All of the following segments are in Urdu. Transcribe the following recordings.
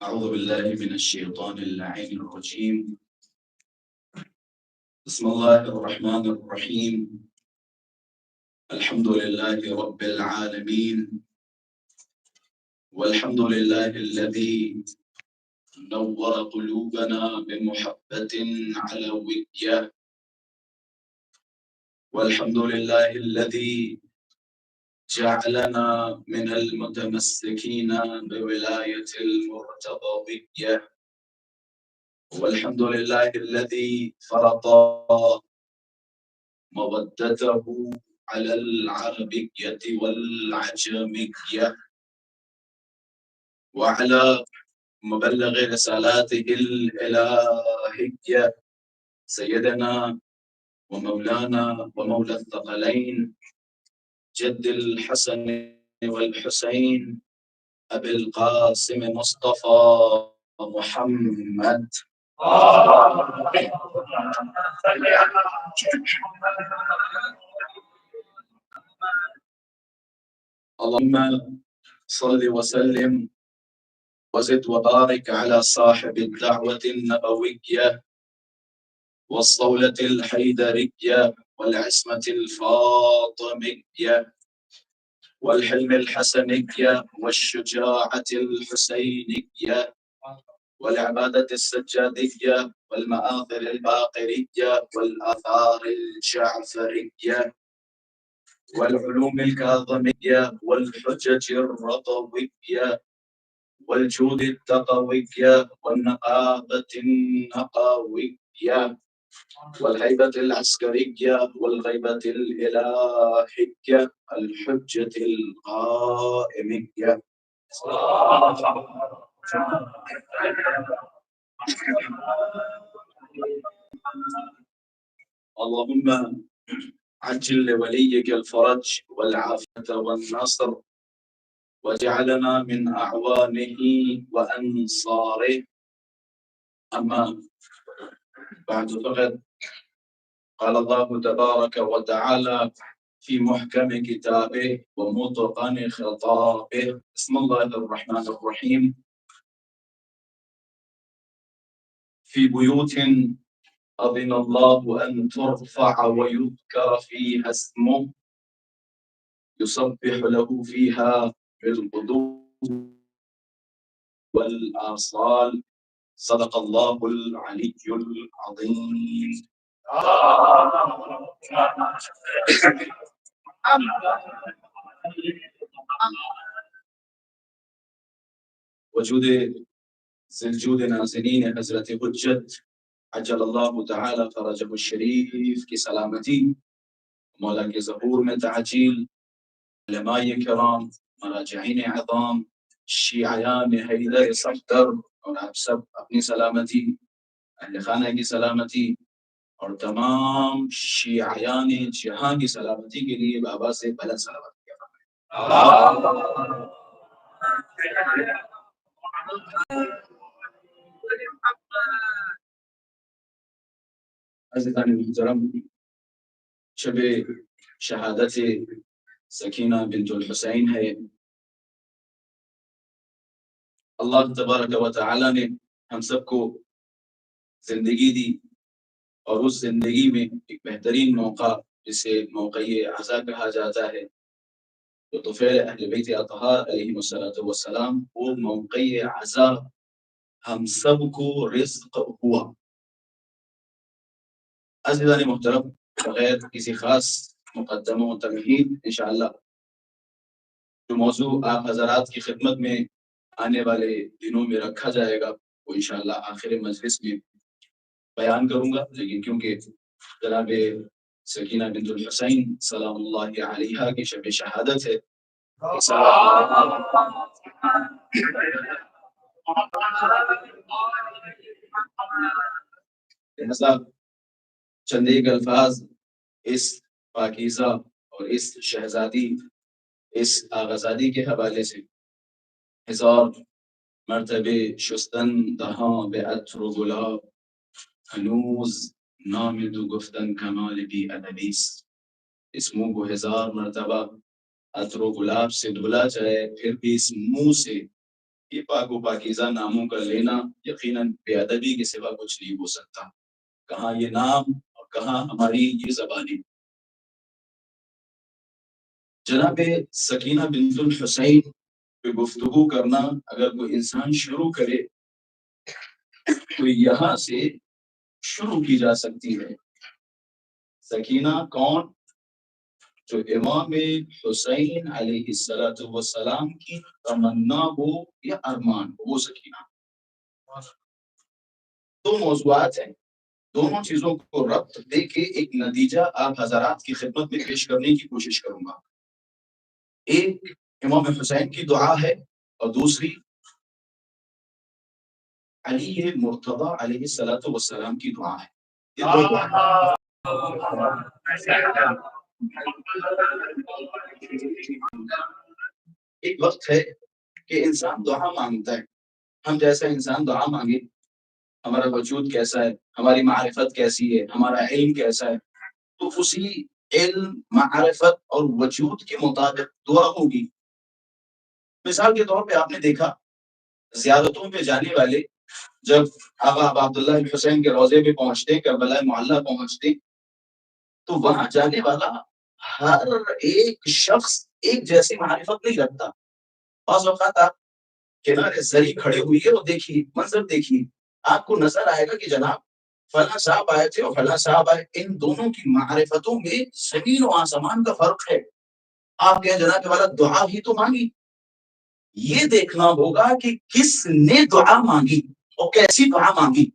أعوذ بالله من الشيطان اللعين الرجيم. بسم الله الرحمن الرحيم. الحمد لله رب العالمين، والحمد لله الذي نور قلوبنا بمحبة علوية، والحمد لله الذي جعلنا من المتمسكين بولاية المرتضوية، والحمد لله الذي فرض مودته على العربية والعجمية، وعلى مبلغ رسالاته الإلهية سيدنا ومولانا ومولى الثقلين جد الحسن والحسين أبي القاسم مصطفى محمد. اللهم صل وسلم وزد وبارك على صاحب الدعوة النبوية والصولة الحيدرية والعصمة الفاطمية والحلم الحسنية والشجاعة الحسينية والعبادة السجادية والمآثر الباقرية والآثار الجعفرية والعلوم الكاظمية والحجج الرضوية والجود التقوية والنقابة النقوية والهيبة العسكرية والغيبة الإلهية الحجة القائمية. اللهم عجل لوليك الفرج والعافية والنصر، وجعلنا من أعوانه وأنصاره. أما بعد، فقد قال الله تبارك وتعالى في محكم كتابه ومتقن خطابه. بسم الله الرحمن الرحيم. في بيوت أذن الله أن ترفع ويذكر فيها اسمه يسبح له فيها بالغدو والآصال. صدق الله العلي العظيم. وجود ذی الجود نازنین حضرت حجت عجل اللہ تعالی فرجہ الشریف کی سلامتی، مولا کے ظہور میں تعجیل، علماء کرام، مراجعین عظام، شیعیان حیدر صفدر اور آپ سب اپنی سلامتی، اہل خانہ کی سلامتی اور تمام شیعیان جہاں کی سلامتی کے لیے بابا سے بلند سلامت کیا عزیزان محترم، شب شہادت سکینہ بنت الحسین ہے۔ اللہ تبارک و تعالی نے ہم سب کو زندگی دی، اور اس زندگی میں ایک بہترین موقع جسے موقع عزا کہا جاتا ہے، تو طفیل اہل بیت اطہار علیہ السلام، وہ موقع عزا ہم سب کو رزق ہوا۔ عزیزان محترم، بغیر کسی خاص مقدمہ و تمہید، انشاءاللہ جو موضوع آپ حضرات کی خدمت میں آنے والے دنوں میں رکھا جائے گا وہ انشاءاللہ آخر مجلس میں بیان کروں گا، لیکن کیونکہ جناب سکینہ بنت الحسین سلام اللہ علیہا کی شب شہادت ہے، لہذا چند ایک الفاظ اس پاکیزہ اور اس شہزادی، اس آغازادی کے حوالے سے، ہزار مرتبے شستن دہاں بے عطر و گلاب، ہنوز نام تو گفتن کمال بی ادبیس۔ اس منہ کو ہزار مرتبہ عطر و گلاب سے دھلا جائے، پھر بھی اس منہ سے یہ پاک و پاکیزہ ناموں کا لینا یقیناً بے ادبی کے سوا کچھ نہیں ہو سکتا. کہاں یہ نام اور کہاں ہماری یہ زبانیں. جناب سکینہ بنت الحسین پہ گفتگو کرنا اگر کوئی انسان شروع کرے تو یہاں سے شروع کی جا سکتی ہے. سکینہ کون؟ جو امام حسین علیہ السلام کی تمنا ہو یا ارمان ہو، وہ سکینہ. دو موضوعات ہیں، دونوں چیزوں کو ربط دے کے ایک نتیجہ آپ حضرات کی خدمت میں پیش کرنے کی کوشش کروں گا. ایک امام حسین کی دعا ہے اور دوسری علی مرتضی علیہ السلام کی دعا ہے. یہ دو دعا ایک وقت ہے کہ انسان دعا مانگتا ہے. ہم جیسا انسان دعا مانگے، ہمارا وجود کیسا ہے، ہماری معرفت کیسی ہے، ہمارا علم کیسا ہے، تو اسی علم، معرفت اور وجود کے مطابق دعا ہوگی. مثال کے طور پہ آپ نے دیکھا زیارتوں پہ جانے والے جب آقا عبداللہ حسین کے روضے پہ پہنچتے، کربلا معلیٰ پہنچتے، تو وہاں جانے والا ہر ایک شخص ایک جیسی معرفت نہیں رکھتا. بعض اوقات آپ کنارے زری کھڑے ہوئی ہے اور دیکھیے، منظر دیکھیے، آپ کو نظر آئے گا کہ جناب فلاں صاحب آئے تھے اور فلاں صاحب آئے. ان دونوں کی معرفتوں میں زمین و آسمان کا فرق ہے. آپ کہیں جناب والا دعا ہی تو مانگی. یہ دیکھنا ہوگا کہ کس نے دعا مانگی اور کیسی دعا مانگی،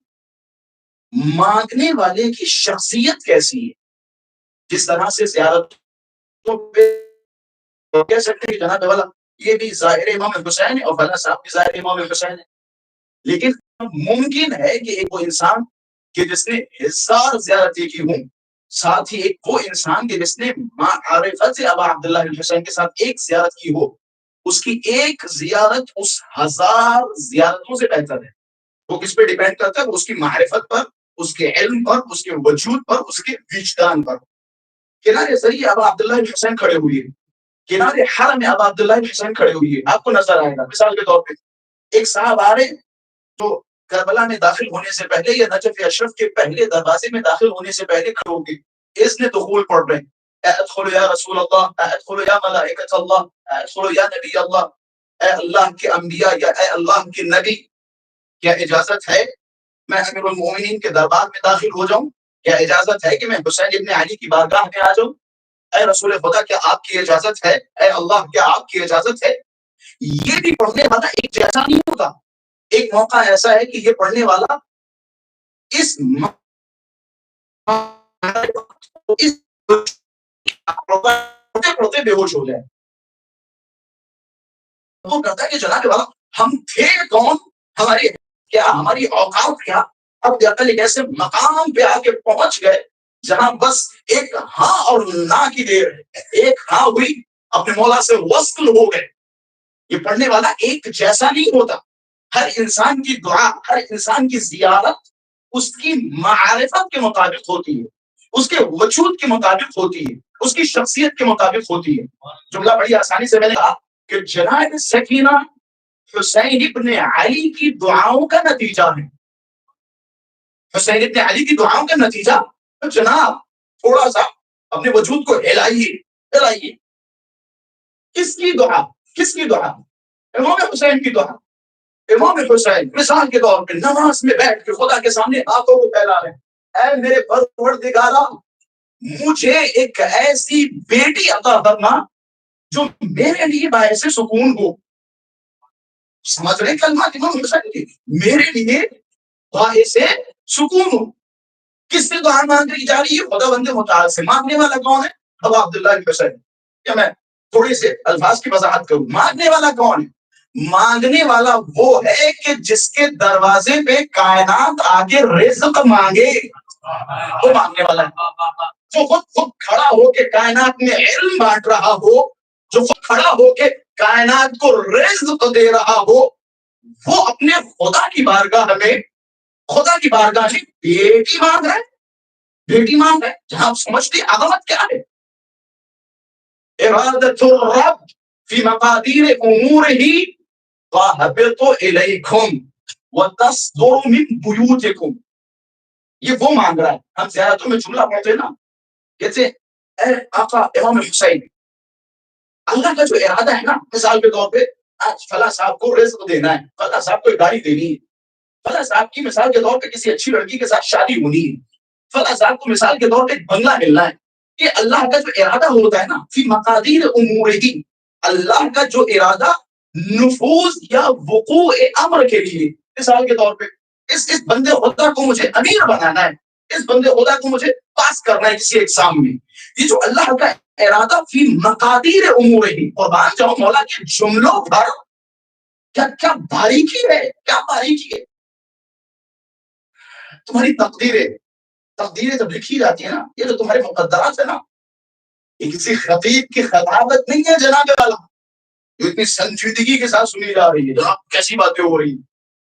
مانگنے والے کی شخصیت کیسی ہے. جس طرح سے زیارتوں پہ کہہ سکتے ہیں کہ جناب والا یہ بھی ظاہر امام حسین ہے اور فلاں صاحب بھی ظاہر امام حسین ہے، لیکن ممکن ہے کہ ایک وہ انسان کہ جس نے 1000 زیارتیں کی ہوں، ساتھ ہی ایک وہ انسان کہ جس نے معرفت ابا عبداللہ الحسین کے ساتھ ایک زیارت کی ہو، اس کی ایک زیارت اس 1000 زیارتوں سے بہتر ہے. وہ کس پہ ڈیپینڈ کرتا ہے؟ اس کی معرفت پر، اس کے علم پر، اس کے وجود پر، اس کے وجدان پر. کنارے ذریعے ابا عبداللہ الحسین کھڑے ہوئے، کنارے حرم ابا عبداللہ الحسین کھڑے ہوئے، آپ کو نظر آئے گا. مثال کے طور پہ ایک صاحب آ رہے تو کربلا میں داخل ہونے سے پہلے یا نجف اشرف کے پہلے دروازے میں داخل ہونے سے پہلے کھڑے ہو گئے، اس نے دخول پڑھ رہے ہیں. ادخل یا رسول اللہ، ادخل یا ملائکۃ اللہ، ادخل یا نبی اللہ. اے اللہ کے انبیاء یا اے اللہ کے نبی، کیا اجازت ہے میں امیر المومنین کے دربار میں داخل ہو جاؤں؟ کیا اجازت ہے کہ میں حسین ابن علی کی بارگاہ میں آ جاؤں؟ اے رسول خدا کیا آپ کی اجازت ہے؟ اے اللہ کیا آپ کی اجازت ہے؟ یہ بھی پڑھنے والا ایک جیسا نہیں ہوتا. ایک موقع ایسا ہے کہ یہ پڑھنے والا اس پڑھتے بے ہوش ہو جائے. وہ کہتا ہے کہ جناب والا ہم تھے کون، ہماری کیا، ہماری اوقات کیا. اب ایک ایسے مقام پہ آ کے پہنچ گئے جہاں بس ایک ہاں اور نہ کی دیر ہے. ایک ہاں ہوئی، اپنے مولا سے وصل ہو گئے. یہ پڑھنے والا ایک جیسا نہیں ہوتا. ہر انسان کی دعا، ہر انسان کی زیارت اس کی معرفت کے مطابق ہوتی ہے، اس کے وجود کے مطابق ہوتی ہے، اس کی شخصیت کے مطابق ہوتی ہے. جملہ بڑی آسانی سے میں نے کہا کہ جناب سکینہ حسین ابن علی کی دعاؤں کا نتیجہ ہے. حسین ابن علی کی دعاؤں کا نتیجہ. جناب تھوڑا سا اپنے وجود کو ہلائیے. کس کی دعا؟ کس کی دعا؟ امام حسین کی دعا. امام حسین مثال کے طور پہ نماز میں بیٹھ کے خدا کے سامنے ہاتھوں کو پھیلا رہے ہیں، اے میرے پروردگارا مجھے ایک ایسی بیٹی عطا فرما جو میرے لیے باعث سکون ہو. سمجھ رہے کلمات امام حسین کی؟ میرے لیے باعث سکون ہو. کس سے دعا مانگی جا رہی ہے؟ خدا بند متعال سے. مانگنے والا کون ہے؟ ابا عبداللہ حسین. کیا میں تھوڑی سے الفاظ کی وضاحت کروں؟ مانگنے والا کون ہے؟ مانگنے والا وہ ہے کہ جس کے دروازے پہ کائنات آگے رزق مانگے، وہ مانگنے والا ہے. جو خود کھڑا ہو کے کائنات میں علم بانٹ رہا ہو، جو خود کھڑا ہو کے کائنات کو رزق دے رہا ہو، وہ اپنے خدا کی بارگاہ میں، خدا کی بارگاہ میں بیٹی مانگ رہا ہے. بیٹی مانگ رہا ہے. جہاں آپ سمجھتے عظمت کیا ہے. ارادت الرب فی مقادیر امورہ فَهَبِطُ إِلَيْكُمْ وَتَصْدُرُ مِنْ بُيُوتِكُمْ. یہ وہ مانگ رہا ہے. ہم زیارتوں میں جملہ پڑھتے ہیں نا، کہتے ہیں اے آقا امام حسین، اللہ کا جو ارادہ ہے نا، مثال کے طور پہ آج فلاں صاحب کو رزق دینا ہے، فلاں صاحب کو گاڑی دینی ہے، فلاں صاحب کی مثال کے طور پہ کسی اچھی لڑکی کے ساتھ شادی ہونی ہے، فلاں صاحب کو مثال کے طور پہ ایک بنگلہ ملنا ہے. یہ اللہ کا جو ارادہ ہوتا ہے نا، فی مقادیر امورہ، اللہ کا جو ارادہ نفوذ یا وقوع امر کے لیے، مثال کے طور پہ اس بندے خدا کو مجھے امیر بنانا ہے، اس بندے خدا کو مجھے پاس کرنا ہے کسی ایگزام میں. یہ جو اللہ کا ارادہ فی مقادیر امورہ، قربان جاؤ مولا کے جملوں پر کیا باریکی ہے، کیا باریکی ہے. تمہاری تقدیریں جب لکھی جاتی ہیں نا، یہ جو تمہارے مقدرات ہے نا، یہ کسی خطیب کی خطابت نہیں ہے جناب والا جو اتنی سنجیدگی کے ساتھ سنی جا رہی ہے. جناب کیسی باتیں ہو رہی ہیں.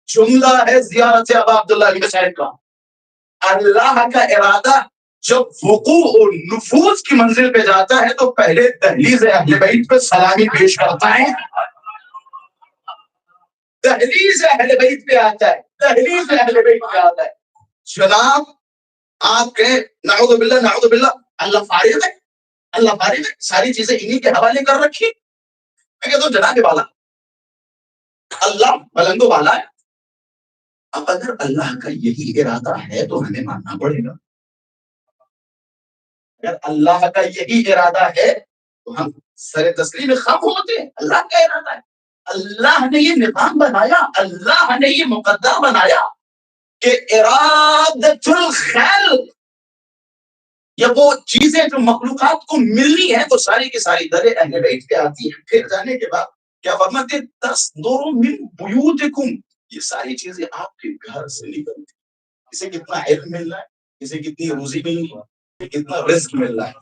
جملہ ہے زیارت ابا عبداللہ بن مسعود کا. اللہ کا ارادہ جب وقوع اور نفوذ کی منزل پہ جاتا ہے تو پہلے دہلیز اہل بیت پہ سلامی پیش کرتا ہے. دہلیز اہل بیت پہ آتا ہے، دہلیز اہل بیت پہ آتا ہے. جناب آپ کے نعوذ باللہ اللہ فارغ ہے، اللہ فارغ ہے، ساری چیزیں انہی کے حوالے کر رکھی. میں کہتا ہوں جناب والا اللہ بلند و بالا ہے. اب اگر اللہ کا یہی ارادہ ہے تو ہمیں ماننا پڑے گا. اگر اللہ کا یہی ارادہ ہے تو ہم سر تسلیم خم ہوتے ہیں. اللہ کا ارادہ ہے، اللہ نے یہ نظام بنایا، اللہ نے یہ مقدر بنایا کہ ارادۃ الخلق، یا وہ چیزیں جو مخلوقات کو ملنی ہے تو ساری کی ساری در اہل بیت پہ آتی ہیں. پھر جانے کے بعد کیا فرماتے ہیں، تصدر من بیوتکم، یہ ساری چیزیں آپ کے گھر سے نکلتی. اسے کتنا علم مل رہا ہے، اسے کتنی روزی مل رہی ہے، کتنا رزق مل رہا ہے.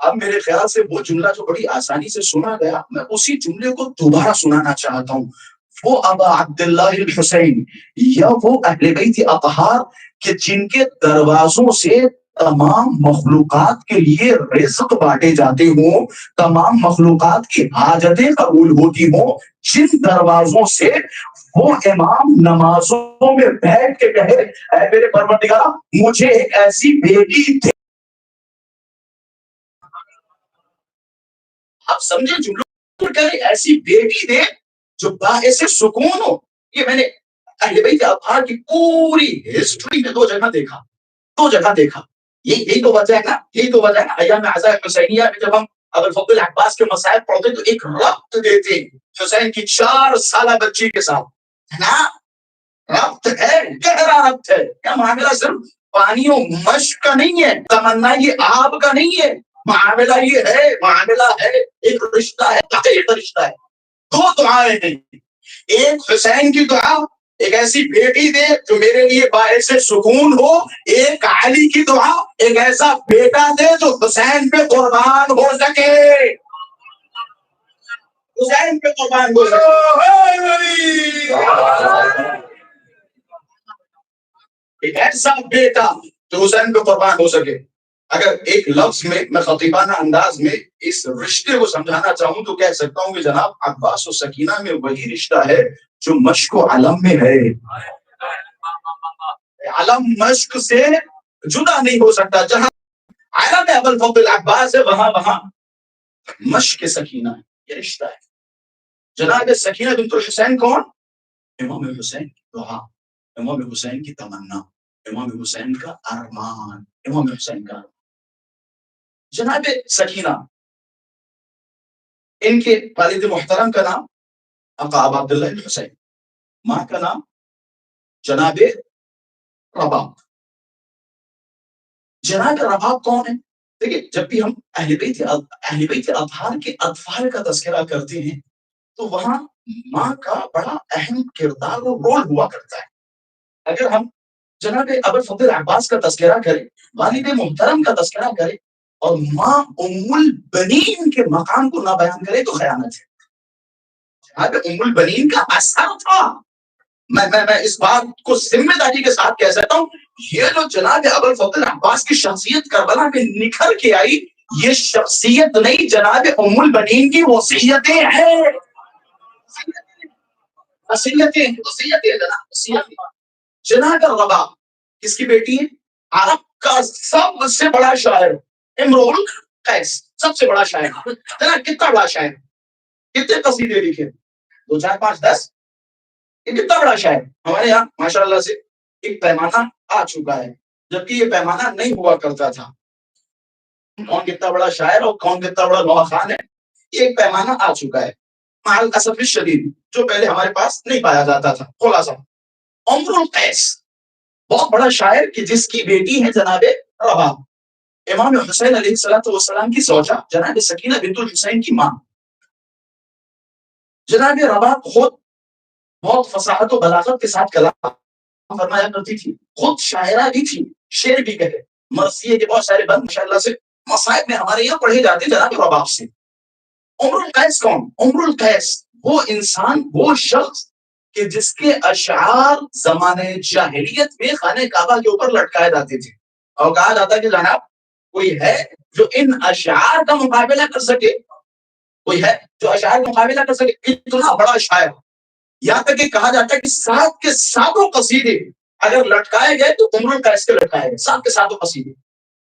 اب میرے خیال سے وہ جملہ جو بڑی آسانی سے سنا گیا، میں اسی جملے کو دوبارہ سنانا چاہتا ہوں. وہ ابا عبداللہ الحسین، یا وہ اہل بیت اطہار کہ جن کے دروازوں سے تمام مخلوقات کے لیے رزق بانٹے جاتے ہوں، تمام مخلوقات کی حاجتیں قبول ہوتی ہوں، جن دروازوں سے وہ امام نمازوں میں بیٹھ کے کہے اے میرے پروردگار مجھے ایک ایسی بیٹی دے. آپ سمجھے جملوں کہ ایسی بیٹی دے جو باعث سکون ہو. یہ میں نے اہل بیت اطہار کی پوری ہسٹری میں دو جگہ دیکھا. یہی تو وجہ ہے نا، یہی تو وجہ ہے نا. ایام عزا حسینیہ میں جب ہم ابوالفضل عباس کے مسائل پڑھتے تو ایک ربط دیتے حسین کی 4 سالہ بچی کے ساتھ، ہے نا. ربط ہے، گہرا ربط ہے. کیا معاملہ صرف پانی و مشق کا نہیں ہے، تمنا یہ آب کا نہیں ہے. معاملہ یہ ہے، معاملہ ہے، ایک رشتہ ہے، ایک رشتہ ہے. 2 دعائیں ہیں، ایک حسین کی دعا ایک ایسی بیٹی دے جو میرے لیے باعث سکون ہو، ایک علی کی دعا ایک ایسا بیٹا دے جو حسین پہ قربان ہو سکے، حسین پہ قربان ہو سکے. ایک ایسا بیٹا جو حسین پہ قربان ہو سکے. اگر ایک لفظ میں خطیبانہ انداز میں اس رشتے کو سمجھانا چاہوں تو کہہ سکتا ہوں کہ جناب عباس و سکینہ میں وہی رشتہ ہے جو مشق و علم میں ہے. علم مشق سے جدا نہیں ہو سکتا. جہاں علم ابوالفضل عباس ہے وہاں مشق سکینہ ہے. یہ رشتہ ہے. جناب سکینہ بنت الحسین کون؟ امام حسین کی دعا، امام حسین کی تمنا، امام حسین کا ارمان، امام حسین کا. جناب سکینہ، ان کے والد محترم کا نام آقا ابا عبداللہ الحسین، ماں کا نام جناب رباب. جناب رباب کون ہے؟ دیکھیں جب بھی ہم اہل بیت اطہار کے اطفال کا تذکرہ کرتے ہیں تو وہاں ماں کا بڑا اہم کردار و رول ہوا کرتا ہے. اگر ہم جناب ابوالفضل عباس کا تذکرہ کریں، والد محترم کا تذکرہ کریں اور ماں ام البنین کے مقام کو نہ بیان کرے تو خیانت ہے. جناب ام البنین کا اثر تھا. میں اس بات کو ذمہ داری کے ساتھ کہہ سکتا ہوں، یہ جو جناب ابوالفضل عباس کی شخصیت کربلا میں نکھر کے آئی، یہ شخصیت نہیں، جناب ام البنین کی وصیتیں ہیں. وصیتیں جناب، وصیتیں۔ جناب رباب کس کی بیٹی ہے؟ عرب کا سب سے بڑا شاعر امرؤ القیس، سب سے بڑا شاعر۔ جناب کتنا بڑا شاعر، کتنے قصیدے لکھے؟ 2 4 5 10، یہ کتنا بڑا شاعر۔ ہمارے یہاں ماشاء اللہ سے ایک پیمانہ آ چکا ہے، جبکہ یہ پیمانہ نہیں ہوا کرتا تھا۔ کون کتنا بڑا شاعر اور کون کتنا بڑا نوخان ہے، یہ ایک پیمانہ آ چکا ہے مع الاسف الشدید، جو پہلے ہمارے پاس نہیں پایا جاتا تھا۔ خلاصہ امرؤ القیس بہت بڑا شاعر کہ جس کی بیٹی ہے جناب رباب، امام حسین علیہ السلام کی زوجہ جناب سکینہ بنت الحسین کی ماں۔ جناب رباب خود بہت فصاحت و بلاغت کے ساتھ کلام فرمایا کرتی تھی، خود شاعرہ بھی تھی، شعر بھی کہے، مرثیے کے بہت سارے بند ماشاءاللہ سے مصائب میں ہمارے یہاں پڑھے جاتے جناب رباب سے۔ امرؤ القیس کون؟ امرؤ القیس وہ انسان، وہ شخص کہ جس کے اشعار زمانے جاہلیت میں خانہ کعبہ کے اوپر لٹکائے جاتے تھے، اور کہا جاتا کہ جناب کوئی ہے جو ان اشعار کا مقابلہ کر سکے، کوئی ہے جو اشعار کا مقابلہ کر سکے، اتنا بڑا شاعر۔ یہاں تک کہ کہا جاتا ہے کہ 7 کے 7 قصیدے اگر لٹکائے گئے تو امرؤ القیس کے لٹکائے گئے، 7 کے 7 قصیدے۔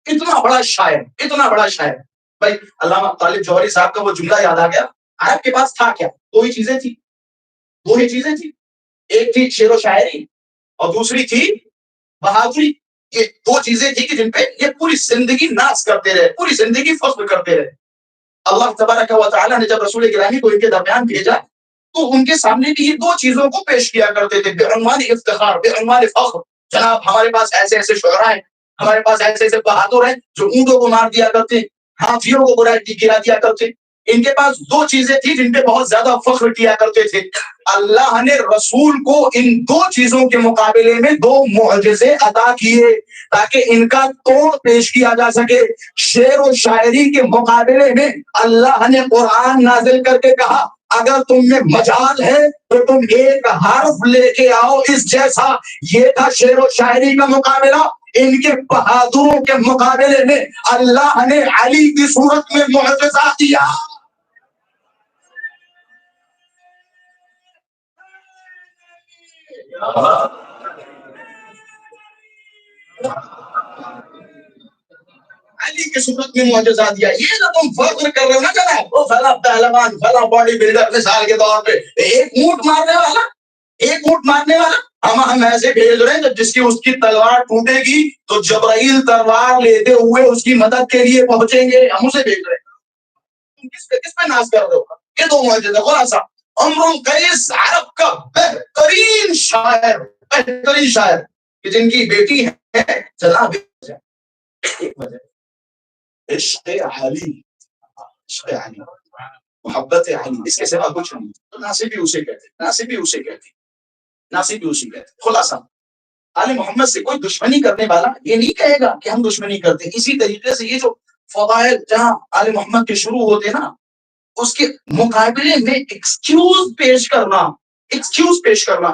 اتنا بڑا شاعر، اتنا بڑا شاعر۔ بھائی علامہ طالب جوہری صاحب کا وہ جملہ یاد آ گیا، عرب کے پاس تھا کیا؟ 2 ہی چیزیں تھی، 2 ہی چیزیں تھی، ایک تھی شعر و شاعری اور دوسری تھی بہادری۔ یہ 2 چیزیں تھی کہ جن پہ یہ پوری زندگی ناز کرتے رہے، پوری زندگی فخر کرتے رہے۔ اللہ تبارک و تعالیٰ نے جب رسول گرامی کو ان کے درمیان بھیجا تو ان کے سامنے بھی یہ 2 چیزوں کو پیش کیا کرتے تھے بعنوان افتخار، بعنوان فخر۔ جناب ہمارے پاس ایسے ایسے شعراء ہیں، ہمارے پاس ایسے ایسے بہادر ہیں جو اونٹوں کو مار دیا کرتے، ہاتھیوں کو گرا دیا کرتے۔ ان کے پاس 2 چیزیں تھی جن پہ بہت زیادہ فخر کیا کرتے تھے۔ اللہ نے رسول کو ان 2 چیزوں کے مقابلے میں 2 معجزے عطا کیے تاکہ ان کا توڑ پیش کیا جا سکے۔ شعر و شاعری کے مقابلے میں اللہ نے قرآن نازل کر کے کہا اگر تم میں مجال ہے تو تم ایک حرف لے کے آؤ اس جیسا۔ یہ تھا شعر و شاعری کا مقابلہ۔ ان کے بہادروں کے مقابلے میں اللہ نے علی کی صورت میں معجزہ دیا۔ علی کی صورت میں معجزہ دیا۔ یہ جو تم فخر کر رہے ہو نا جناب، وہ فلاں پہلوان، فلاں باڈی بلڈر مثال کے طور پہ ایک اونٹ مارنے والا، ایک اونٹ مارنے والا ہم ایسے بھیج رہے ہیں جس کی اس کی تلوار ٹوٹے گی تو جبرائیل تلوار لیتے ہوئے اس کی مدد کے لیے پہنچیں گے، ہم اسے بھیج رہے ہیں۔ کس پہ ناز کر رہے ہو؟ یہ 2 معجزے۔ خلاصہ امرؤ القیس عرب کا بہترین شاعر، بہترین شاعر کہ جن کی بیٹی ہے جناب ایک وجہ عشق علی، عشق علی، محبت علی، اس کے سوا کچھ نہیں۔ تو ناصبی اسے کہتے، ناصبی اسے کہتے، ناصبی اسے کہتے۔ خلاصہ آل محمد سے کوئی دشمنی کرنے والا یہ نہیں کہے گا کہ ہم دشمنی کرتے۔ اسی طریقے سے یہ جو فضائل جہاں آل محمد کے شروع ہوتے نا، اس کے مقابلے میں ایکسکیوز پیش کرنا، ایکسکیوز پیش کرنا،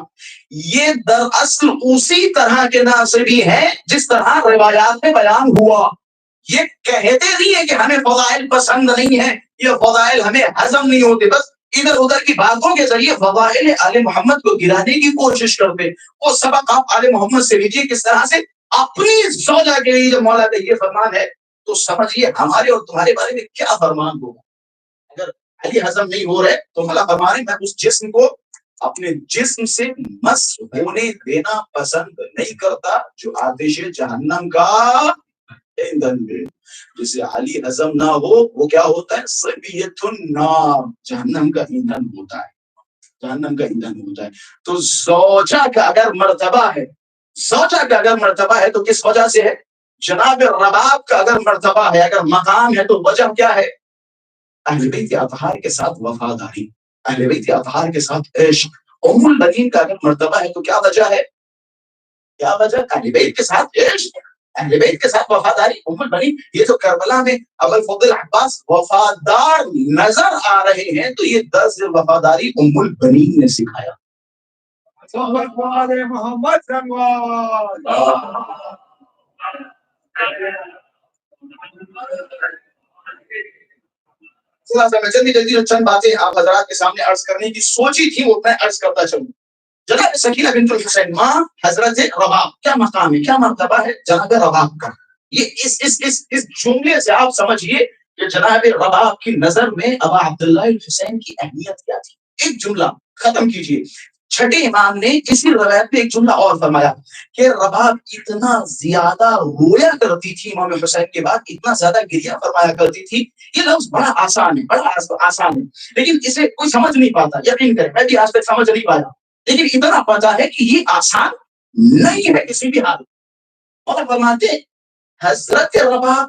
یہ دراصل اسی طرح کے ناصبی ہیں جس طرح روایات میں بیان ہوا۔ یہ کہتے نہیں ہیں کہ ہمیں فضائل پسند نہیں ہیں، یہ فضائل ہمیں ہضم نہیں ہوتے، بس ادھر ادھر کی باتوں کے ذریعے فضائل آل محمد کو گرانے کی کوشش کرتے۔ وہ سبق آپ آل محمد سے لیجیے کس طرح سے اپنی زوجہ کے لیے جو مولا کا یہ فرمان ہے تو سمجھیے ہمارے اور تمہارے بارے میں کیا فرمان ہوگا۔ اگر علی ہضم نہیں ہو رہے تو مولا فرمانے میں اس جسم کو اپنے جسم سے مس ہونے دینا پسند نہیں کرتا جو آتش جہنم کا ایندھن ہے۔ جسے علی ہضم نہ ہو وہ کیا ہوتا ہے؟ صبیۃ النار، جہنم کا ایندھن ہوتا ہے، جہنم کا ایندھن ہوتا ہے۔ تو زوجہ کا اگر مرتبہ ہے، زوجہ کا اگر مرتبہ ہے تو کس وجہ سے ہے؟ جناب رباب کا اگر مرتبہ ہے، اگر مقام ہے تو وجہ کیا ہے؟ اہل بیت اطہار کے ساتھ وفاداری، اہل بیت اطہار کے ساتھ عشق۔ ام البنین کا اگر مرتبہ ہے تو کیا وجہ ہے؟ کیا وجہ؟ اہل بیت کے ساتھ عشق، اہل بیت کے ساتھ وفاداری۔ ام البنین یہ جو کربلا میں ابو الفضل عباس وفادار نظر آ رہے ہیں تو یہ درس وفاداری ام البنین نے سکھایا۔ محمد میں جلدی جلدی چند باتیں آپ حضرات کے سامنے عرض کرنے کی سوچی تھی وہ میں عرض کرتا چلوں۔ جناب سکینہ بنت الحسین ماں حضرت رباب، کیا مقام ہے، کیا مرتبہ ہے جناب رباب کا. یہ اس جملے سے آپ سمجھیے کہ جناب رباب کی نظر میں ابا عبداللہ الحسین کی اہمیت کیا تھی. ایک جملہ ختم کیجیے. چھٹے امام نے اسی روایت میں ایک جملہ اور فرمایا کہ رباب اتنا زیادہ رویا کرتی تھی امام حسین کے بعد، اتنا زیادہ گریہ فرمایا کرتی تھی. یہ لفظ بڑا آسان ہے، بڑا آسان ہے، لیکن اسے کوئی سمجھ نہیں پاتا. یقین کریں میں بھی آج تک سمجھ نہیں پایا، لیکن اتنا پتا ہے کہ یہ آسان نہیں ہے کسی بھی حال. اور فرماتے حضرت رباب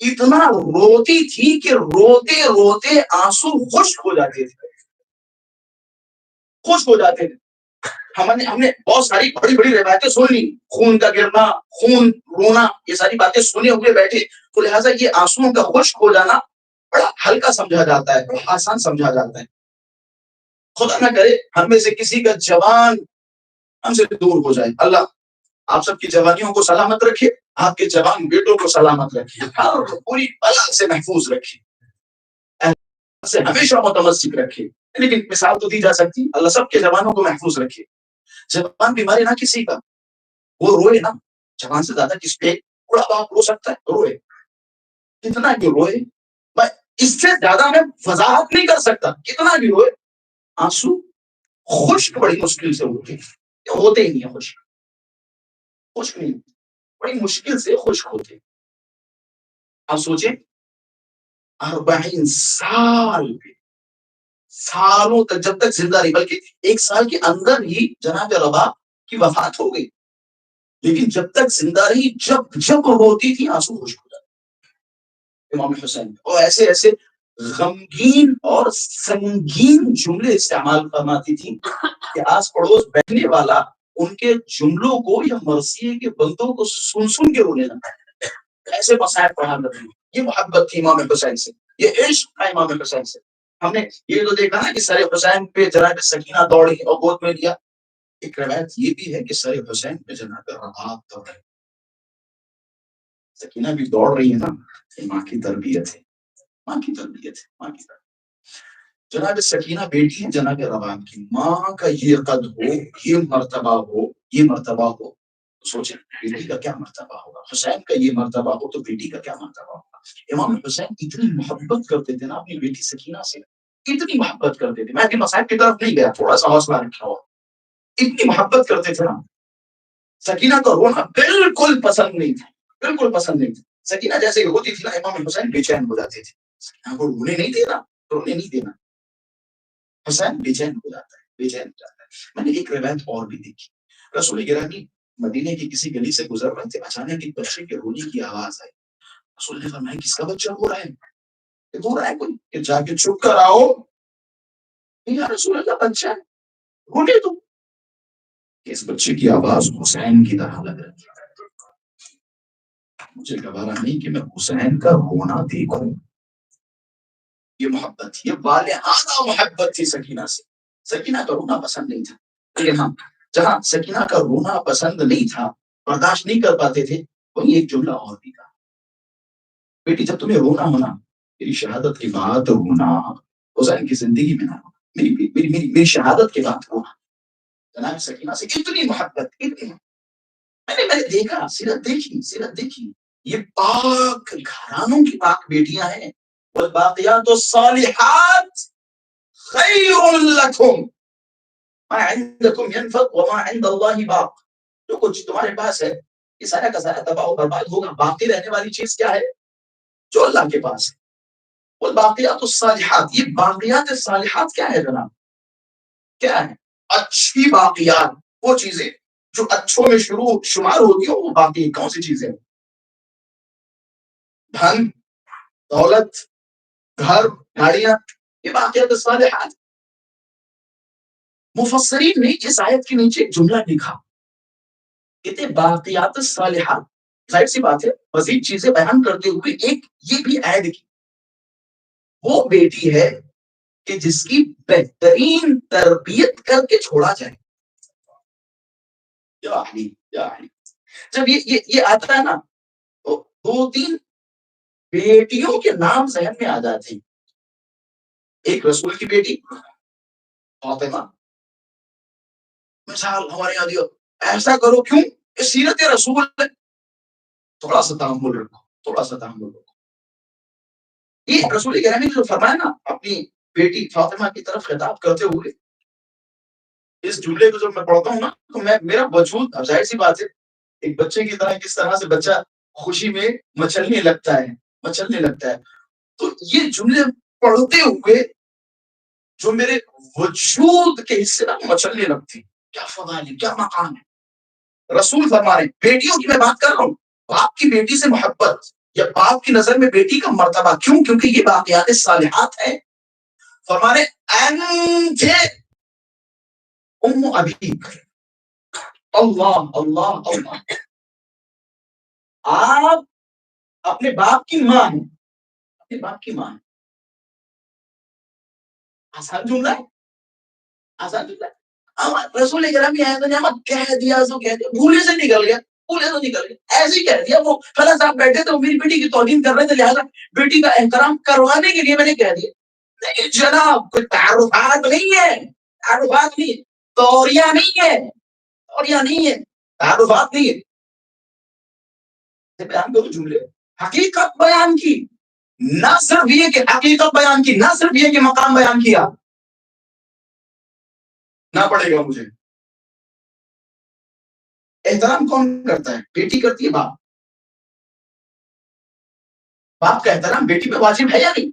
اتنا روتی تھی کہ روتے روتے آنسو خشک ہو جاتے تھے، خشک ہو جاتے تھے. ہم نے بہت ساری بڑی بڑی روایتیں سن لی، خون کا گرنا، خون رونا، یہ ساری باتیں سنے ہوئے بیٹھے، تو لہٰذا یہ آنسوؤں کا خشک ہو جانا بڑا ہلکا سمجھا جاتا ہے، بڑا آسان سمجھا جاتا ہے. خدا نہ کرے ہم میں سے کسی کا جوان ہم سے دور ہو جائے. اللہ آپ سب کی جوانیوں کو سلامت رکھے، آپ کے جوان بیٹوں کو سلامت رکھے، ہر پوری بلا سے محفوظ رکھے، سے ہمیشہ متمسک رکھے. لیکن مثال تو دی جا سکتی، اللہ سب کے جوانوں کو محفوظ رکھے. جوان بیماری نہ کسی کا، وہ روئے نا، جوان سے زیادہ کس پہ بڑا باپ رو سکتا ہے، روئے کتنا بھی روئے، اس سے زیادہ میں وضاحت نہیں کر سکتا. کتنا بھی روئے آنسو خشک بڑی مشکل سے ہوتے ہی نہیں، خشک نہیں، بڑی مشکل سے خشک ہوتے. آپ سوچیں 40 سال سالوں تک، جب تک زندہ رہی، بلکہ 1 سال کے اندر ہی جناب رباب کی وفات ہو گئی، لیکن جب تک زندہ رہی جب جب روتی تھی آنسو خشک ہو جاتے امام حسین. اور ایسے ایسے غمگین اور سنگین جملے استعمال فرماتی تھی کہ آس پڑوس بیٹھنے والا ان کے جملوں کو یا مرثیے کے بندوں کو سن سن کے رونے لگا. ایسے مسائل پڑھا کرتی. یہ محبت تھی امام حسین سے، یہ عشق تھا امام حسین سے. ہم نے یہ تو دیکھا نا کہ سر حسین پہ جناب سکینہ دوڑی اور گود میں لیا. ایک روایت یہ بھی ہے کہ سر حسین پہ جناب رباب دوڑ رہی. سکینہ بھی دوڑ رہی ہے نا، یہ ماں کی تربیت ہے، ماں کی تربیت ہے، ماں کی تربیت. جناب سکینہ بیٹی ہے جناب رباب کی، ماں کا یہ قد ہو، یہ مرتبہ ہو، یہ مرتبہ ہو، سوچیں بیٹی کا کیا مرتبہ ہوگا. حسین کا یہ مرتبہ ہو تو بیٹی کا کیا مرتبہ ہوگا. امام حسین اتنی محبت کرتے تھے نا اپنی بیٹی سکینہ سے، اتنی محبت کرتے تھے. میں ابھی مسائل کی طرف نہیں گیا، تھوڑا سا حوصلہ رکھا ہوا. اتنی محبت کرتے تھے نا. سکینہ کا رونا بالکل پسند نہیں تھا، بالکل پسند نہیں تھا. سکینہ جیسے ہی ہوتی تھی نا امام حسین بے چین ہو جاتے تھے. سکینہ کو رونے نہیں دینا، رونے نہیں دینا. حسین بے چین ہو جاتا ہے، بے چین ہو جاتا ہے. میں نے ایک روایت اور بھی دیکھی. رسول گرامی مدینے کی کسی گلی سے گزر رہے تھے، اچانک ایک بچے کے رونے کی آواز آئی. رسول نے فرمایا کس کا بچہ ہو رہا ہے، رو رہا ہے کوئی، کہ جا کے چھپ کر آؤ. یا رسول اللہ بچہ ہے، رونے دو. اس بچے کی آواز حسین کی طرح لگ رہی ہے. مجھے گوارا نہیں کہ میں حسین کا رونا دیکھوں. یہ محبت، یہ والہانہ محبت تھی سکینہ سے. سکینہ کا رونا پسند نہیں تھا، لیکن ہاں جہاں سکینہ کا رونا پسند نہیں تھا، برداشت نہیں کر پاتے تھے، وہیں ایک جملہ اور بھی کہا. بیٹی جب تمہیں رونا ہونا، میری شہادت کی بات ہونا، حسین کی زندگی میں نہ ہونا، میری شہادت کے بعد ہونا. جناب سکینہ سے اتنی محبت، اتنی. میں نے دیکھا، سیرت دیکھی. یہ پاک گھرانوں کی پاک بیٹیاں ہیں. والباقیات الصالحات خیر لکم ما عندکم ينفد وما عند اللہ باق. جو کچھ تمہارے پاس ہے یہ سارا کا سارا تباہ و برباد ہوگا. باقی رہنے والی چیز کیا ہے؟ جو اللہ کے پاس ہے. والباقیات الصالحات، یہ باقیات الصالحات کیا ہے جناب؟ کیا ہے؟ اچھی باقیات، وہ چیزیں جو اچھوں میں شمار ہوتی ہیں. وہ باقی کون سی چیزیں؟ دھن، دولت، گھر، گاڑیاں، یہ باقیات الصالحات. مفسرین نے اس آیت کے نیچے ایک جملہ لکھا، کہتے باقیات الصالحات. ظاہر سی بات ہے مزید چیزیں بیان کرتے ہوئے ایک یہ بھی ایڈ کی، وہ بیٹی ہے کہ جس کی بہترین تربیت کر کے چھوڑا جائے. یا علی، یا علی. جب یہ آتا ہے نا تو 2-3 بیٹیوں کے نام ذہن میں آ جاتے ہیں. ایک رسول کی بیٹی فاطمہ، مثال ہمارے یہاں دیو ایسا کرو کیوں؟ یہ سیرت رسول ہے. تھوڑا سا تحمل رکھو، تھوڑا سا تحمل رکھو. یہ رسول کریم نے جو فرمایا نا اپنی بیٹی فاطمہ کی طرف خطاب کرتے ہوئے، اس جملے کو جب میں پڑھتا ہوں نا تو میرا وجود، ظاہر سی بات ہے ایک بچے کی طرح کس طرح سے بچہ خوشی میں مچلنے لگتا ہے، مچلنے لگتا ہے. تو یہ جملے پڑھتے ہوئے جو میرے وجود کے حصے نا مچلنے لگتی. کیا فضائل ہے، کیا مقام ہے. رسول فرما رہے ہیں، بیٹیوں کی میں بات کر رہا ہوں، باپ کی بیٹی سے محبت یا باپ کی نظر میں بیٹی کا مرتبہ کیوں؟ کیونکہ یہ باقیات صالحات ہے. فرما رہے انت ام ابیک. اللہ اللہ اللہ، آپ اپنے باپ کی ماں ہیں، اپنے باپ کی ماں ہیں. آسان جملہ ہے، آسان جملہ ہے. رسول کرام یہ آیت نعمت کہہ دیا سو کہہ دیا، بھولے سے نکل گیا، بھولے سے نکل گیا، ایسے ہی کہہ دیا. وہ فلاں صاحب بیٹھے تھے، میری بیٹی کی توہین کر رہے تھے، لہٰذا بیٹی کا احترام کروانے کے لیے میں نے کہہ دیا. نہیں جناب، کوئی تعارفات نہیں ہے، تعارفات نہیں ہے، توریہ نہیں ہے، توریہ نہیں ہے، تعارفات نہیں ہے. بیان کرو جملے، حقیقت بیان کی، نہ صرف یہ کہ حقیقت بیان کی، نہ صرف یہ کہ مقام بیان کیا. نہ پڑے گا مجھے. احترام کون کرتا ہے؟ بیٹی کرتی ہے، باپ. باپ کا احترام بیٹی پہ واجب ہے یا نہیں؟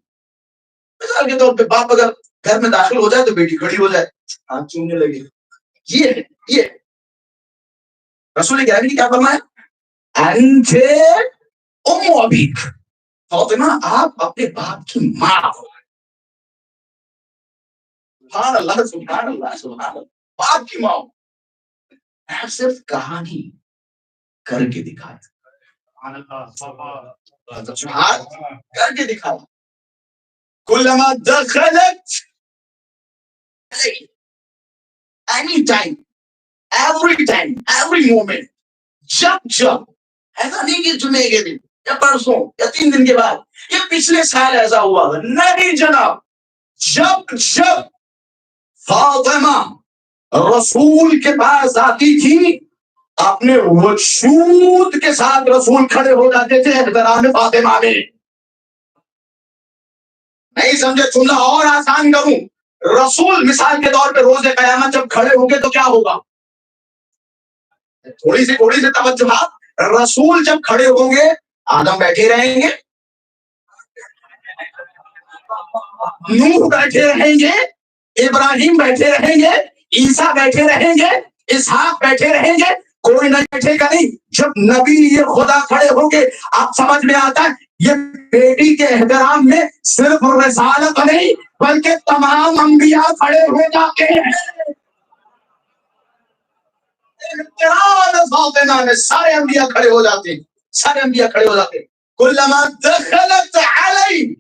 مثال کے طور پہ باپ اگر گھر میں داخل ہو جائے تو بیٹی کھڑی ہو جائے، ہاتھ چومنے لگے. یہ ہے، یہ رسول کریم نے کیا فرمایا؟ انت ام ابیک. فاطمہ آپ اپنے باپ کی ماں ہو. سبحان اللہ سبحان اللہ سبحان اللہ. باپ کی ماں ہو. میں صرف کہانی کر کے دکھایا، کر کے دکھایا. کلما دخلت any time, every time, every moment, جب ایسا نہیں کہ جمعے کے دن یا پرسوں یا 3 دن کے بعد یا پچھلے سال ایسا ہوا، نہیں جناب. جب فاطمہ رسول کے پاس آتی تھی، اپنے وجود کے ساتھ رسول کھڑے ہو جاتے تھے احترام فاطمہ میں. نہیں سمجھے؟ جملہ اور آسان کروں، رسول مثال کے طور پہ روز قیامت جب کھڑے ہوں گے تو کیا ہوگا؟ تھوڑی سی توجہ. رسول جب کھڑے ہوں گے، آدم بیٹھے رہیں گے، نوح بیٹھے رہیں گے، ابراہیم بیٹھے رہیں گے، عیسیٰ بیٹھے رہیں گے، اسحاق بیٹھے رہیں گے، کوئی نہ بیٹھے گا نہیں. جب نبی یہ خدا کھڑے ہوں گے، آپ سمجھ میں آتا ہے یہ بیٹی کے احترام میں صرف رسالت نہیں بلکہ تمام انبیاء کھڑے ہو جاتے ہیں. فاطمہ میں سارے انبیاء کھڑے ہو جاتے ہیں، سارے انبیاء کھڑے ہو جاتے ہیں. کلما دخلت علی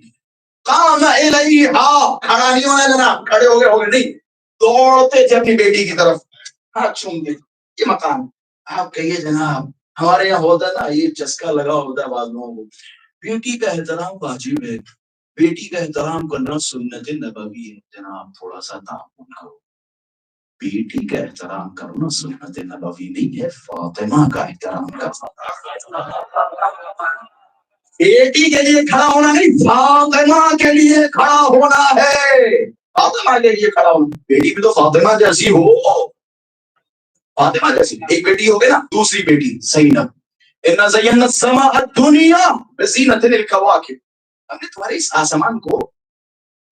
قام الیہا. کھڑا نہیں ہونا جناب، کھڑے ہو گئے نہیں، دوڑتے تھے اپنی بیٹی کی طرف، ہاتھ چومتے. یہ مقام آپ کہیے جناب ہمارے یہاں ہوتا ہے نا، یہ چسکا لگا ہوتا ہے بعض لوگوں کو، بیٹی کا احترام واجب ہے، بیٹی کا احترام کرنا سنت نبوی ہے. جناب تھوڑا سا تعاون کرو، بیٹی کا احترام کرنا سنت نبوی نہیں ہے، فاطمہ کا احترام کرنا. بیٹی کے لیے کھڑا ہونا نہیں، فاطمہ کے لیے کھڑا ہونا ہے. فاطمہ کے لیے کھڑا ہونا. بیٹی بھی تو فاطمہ جیسی ہو، فاطمہ جیسی. ایک بیٹی ہو گئی نا، دوسری بیٹی زینب. اِنَّا زَيَّنَّا السَّمَاءَ الدُّنْيَا بِزِينَةٍ الْكَوَاكِبِ. ہم نے تمہارے اس آسمان کو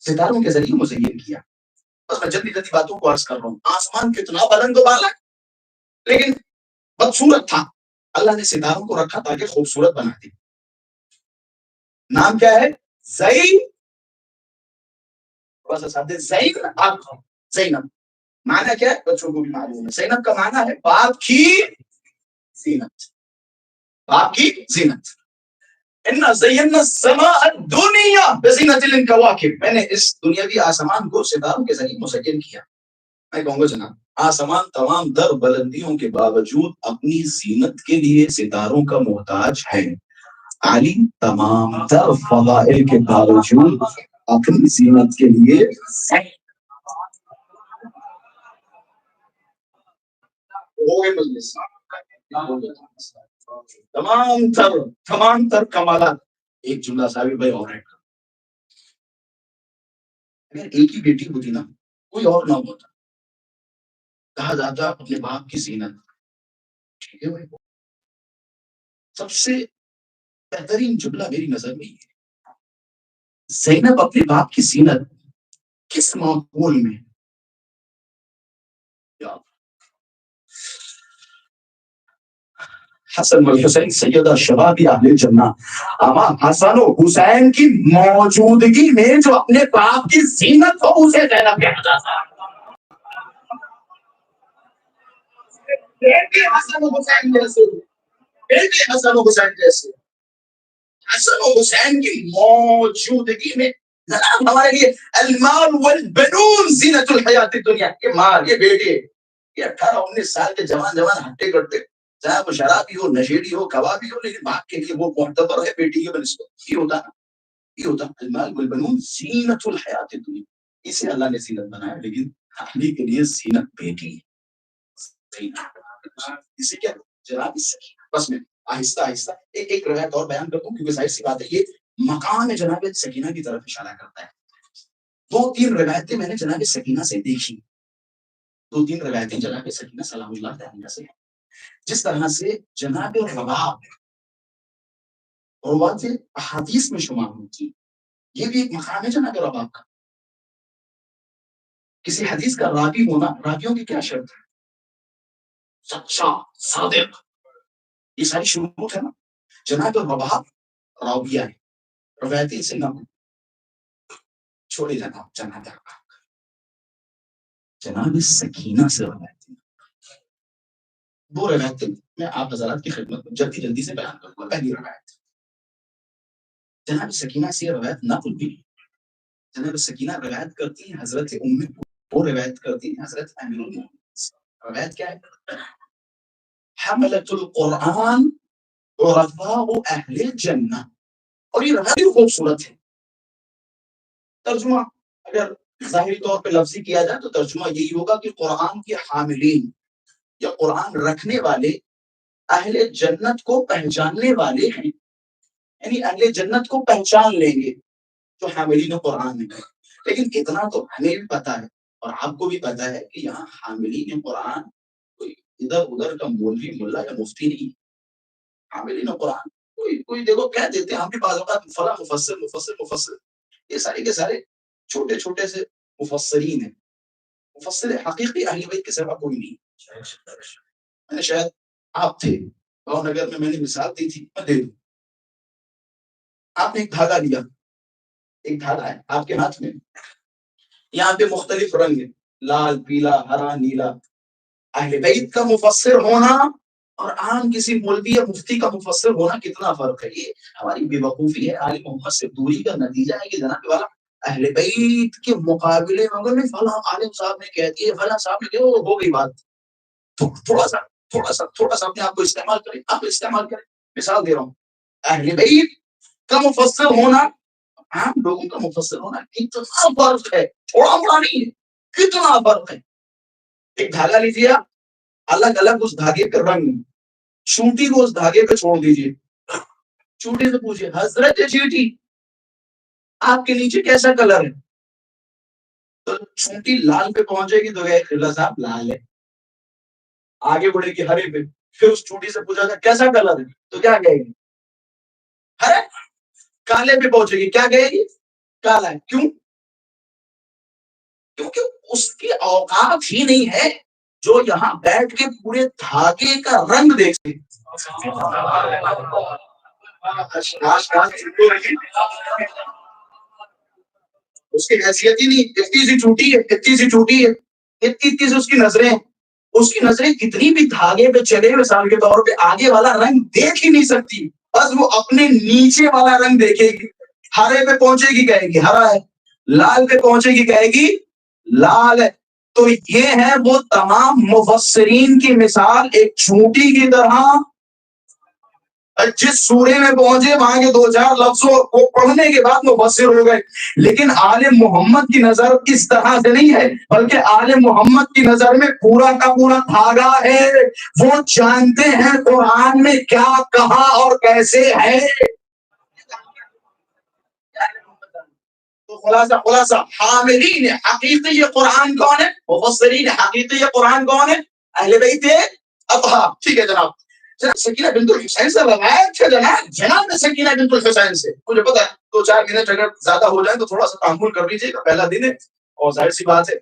ستاروں کے ذریعے مزین کیا. بس میں جلدی باتوں کو عرض کر رہا ہوں. آسمان کتنا بلند و بالا لیکن بدصورت تھا، اللہ نے ستاروں کو رکھا تاکہ خوبصورت بنا دے. نام کیا ہے؟ زینب. معنی کیا ہے؟ بچوں کو بھی معلوم ہے. زینب کا معنی ہے باپ کی زینت، باپ کی زینت. اِنَّا زَيَّنَّا السَّمَاءَ الدُّنْيَا بِزِينَةٍ الْكَوَاكِبِ. میں نے اس دنیاوی آسمان کو ستاروں کے ذریعے مزین کیا. میں کہوں گا جناب آسمان تمام در بلندیوں کے باوجود اپنی زینت کے لیے ستاروں کا محتاج ہے. علی تمام در فضائل کے باوجود اپنی زینت کے لیے ہو گئے مجلس، تمام تر کمالات ایک جملہ صاحب بھائی اور ایڈ کر. اگر ایک ہی بیٹی ہوتی نا، کوئی اور نہ ہوتا، کہا جاتا اپنے باپ کی زینت. ٹھیک ہے بھائی، سب سے بہترین جملہ میری نظر میں یہ ہے، زینب اپنے باپ کی زینت کس ماحول میں؟ حسن و حسین سیدہ شباب اہل جنہ، اما حسن و حسین کی موجودگی میں جو اپنے باپ کی زینت ہو اسے زینب کہا جاتا ہے. بیٹے حسن و حسین جیسے، بیٹے حسن و حسین جیسے، حسن و حسین کی موجودگی میں جناب ہمارے لیے المال والبنون زینت الحیات الدنیا، یہ مال، یہ بیٹے، یہ 18-19 سال کے جوان ہٹے کٹتے، چاہے وہ شرابی ہو، نشیڑی ہو، کبابی ہو، لیکن باپ کے لیے وہ معتبر ہے بیٹی کے بنسبت. یہ ہوتا نا، یہ ہوتا المال والبنون زینت الحیات الدنیا. اسے اللہ نے زینت بنایا، لیکن علی کے لیے زینت بیٹی ہے. اسے کیا جناب سکینہ. بس میں آہستہ آہستہ ایک روایت اور بیان کرتا ہوں کیونکہ ظاہر سی بات ہے یہ مقام جناب سکینہ کی طرف اشارہ کرتا ہے. 2-3 روایتیں میں نے جناب سکینہ سے دیکھی، 2-3 روایتیں جناب سکینہ سلام اللہ علیہ سے ہیں. جس طرح سے جناب رباب روات احادیث میں شمار ہوتی، یہ بھی ایک مقام ہے جناب رباب کا. کسی حدیث کا راوی ہونا، راویوں کی کیا شرط ہے؟ سچا، صادق، یہ ساری شروط ہے نا. جناب رباب راویہ ہے، روایتی سے نہ چھوڑے جناب سکینہ سے روایتی. 2 روایتیں میں آپ حضرات کی خدمت میں جلدی سے بیان کروں گا. پہلی روایت جناب سکینہ سے روایت نقل بھی، جناب سکینہ روایت کرتی ہیں حضرت وہ روایت کرتی ہیں حضرت امیر المومنین. روایت کیا ہے؟ حملۃ القرآن عرفاء اہل جنہ. اور یہ روایت خوبصورت ہے. ترجمہ اگر ظاہری طور پہ لفظی کیا جائے تو ترجمہ یہی ہوگا کہ قرآن کے حاملین یا قرآن رکھنے والے اہل جنت کو پہچاننے والے ہیں، یعنی اہل جنت کو پہچان لیں گے جو حاملین قرآن میں. لیکن اتنا تو ہمیں بھی پتا ہے اور آپ کو بھی پتا ہے کہ یہاں حاملین قرآن کوئی ادھر ادھر کا مولوی ملا یا مفتی نہیں. حاملین قرآن کوئی دیکھو کہہ دیتے ہیں ہم بھی بعض اوقات فلاں مفسر، یہ سارے کے سارے چھوٹے چھوٹے سے مفسرین ہیں. مفسر حقیقی اہل بیت کے سوا کوئی نہیں. شاید آپ تھے بھاؤ نگر میں نے مثال دی تھی، میں دے دوں. آپ نے ایک دھاگا لیا، ایک دھاگا ہے آپ کے ہاتھ میں، یہاں پہ مختلف رنگ ہیں، لال، پیلا، ہرا، نیلا. اہل بیت کا مفسر ہونا اور عام کسی مولوی یا مفتی کا مفسر ہونا کتنا فرق ہے. یہ ہماری بے وقوفی ہے، عالم محمد سے دوری کا نتیجہ ہے کہ جناب والا اہل بیت کے مقابلے میں اگر فلاں عالم صاحب نے کہہ دیا، فلاں صاحب نے کہا، ہو گئی بات. تھوڑا سا اپنے آپ کو استعمال کریں، آپ استعمال کریں. مثال دے رہا ہوں، اہل بیت کا مفسر ہونا عام لوگوں کا مفسر ہونا کتنا فرق ہے، تھوڑا بڑا نہیں ہے، کتنا فرق ہے. ایک دھاگا لیجیے، الگ الگ اس دھاگے کا رنگ، چونٹی کو اس دھاگے پہ چھوڑ دیجیے، چونٹی سے پوچھیے حضرت چیٹی آپ کے نیچے کیسا کلر ہے؟ تو چونٹی لال پہ پہنچے گی تو خلا صاحب لال ہے. آگے بڑھے گی ہرے پہ، پھر اس چونٹی سے پوچھا جائے کیسا کلر ہے تو کیا کہے گی؟ ہرے. کالے پہ پہنچے گی، کیا کہے گی؟ کالا ہے. کیوں؟ کیونکہ اس کی اوقات ہی نہیں ہے جو یہاں بیٹھ کے پورے دھاگے کا رنگ دیکھے. اس کی حیثیت ہی نہیں، اتنی سی چھوٹی ہے، اتنی سی اس کی نظریں، اس کی نظریں کتنی بھی دھاگے پہ چلے مثال کے طور پہ آگے والا رنگ دیکھ ہی نہیں سکتی، بس وہ اپنے نیچے والا رنگ دیکھے گی. ہرے پہ پہنچے گی کہے گی ہرا ہے، لال پہ پہنچے گی کہے گی لال ہے. تو یہ ہے وہ تمام مفسرین کی مثال ایک چونٹی کی طرح جس سورے میں پہنچے وہاں کے 2-4 لفظوں کو پڑھنے کے بعد مفسر ہو گئے. لیکن آل محمد کی نظر اس طرح سے نہیں ہے، بلکہ آل محمد کی نظر میں پورا کا پورا دھاگا ہے. وہ جانتے ہیں قرآن میں کیا کہا اور کیسے ہے. تو خلاصہ حاملین حقیقی قرآن کون ہے؟ مفسرین حقیقی قرآن کون ہے؟ اہل بیت اطہار. ٹھیک ہے جناب. سکینہ بنت الحسین سے روایت ہے جناب سکینہ بنت الحسین سے. مجھے پتا ہے 2-4 منٹ اگر زیادہ ہو جائیں تو تھوڑا سا تحمل کر لیجیے گا، پہلا دن ہے اور ظاہر سی بات ہے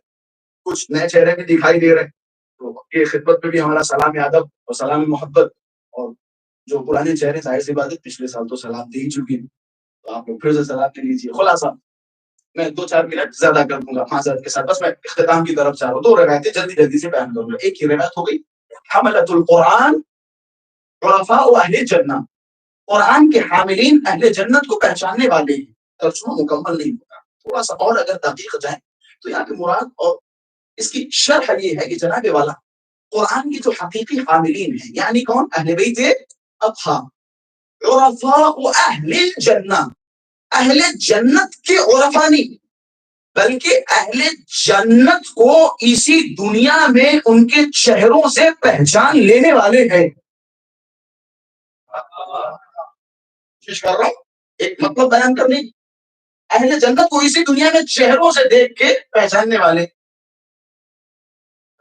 کچھ نئے چہرے بھی دکھائی دے رہے ہیں، تو یہ خدمت میں بھی ہمارا سلام ادب اور سلام محبت. اور جو پرانے چہرے ظاہر سی بات ہے پچھلے سال تو سلام دے ہی چکی، تو آپ لوگ پھر سے سلام دے لیجیے. خلاصہ میں 2-4 منٹ زیادہ کر دوں گا معذرت کے ساتھ، بس میں اختتام کی طرف چاہ رہا ہوں. 2 روایتیں جلدی سے بیان کروں گا. ایک ہی روایت ہو گئی حملۃ القرآن عرفاء اہل جنہ، قرآن کے حاملین اہل جنت کو پہچاننے والے ہیں. ترجمہ مکمل نہیں ہوتا، تھوڑا سا اور اگر تحقیق جائیں تو یہاں پہ مراد اور اس کی شرح یہ ہے کہ جناب والا قرآن کے جو حقیقی حاملین ہیں یعنی کون؟ اہل بیت اطہار عرفاء اہل جنہ، اہل جنت کے عرفاء نہیں بلکہ اہل جنت کو اسی دنیا میں ان کے چہروں سے پہچان لینے والے ہیں. کوشش کر رہا ہوں ایک مطلب بیان کرنے کی. اہل جنت کو اسی دنیا میں چہروں سے دیکھ کے پہچاننے والے.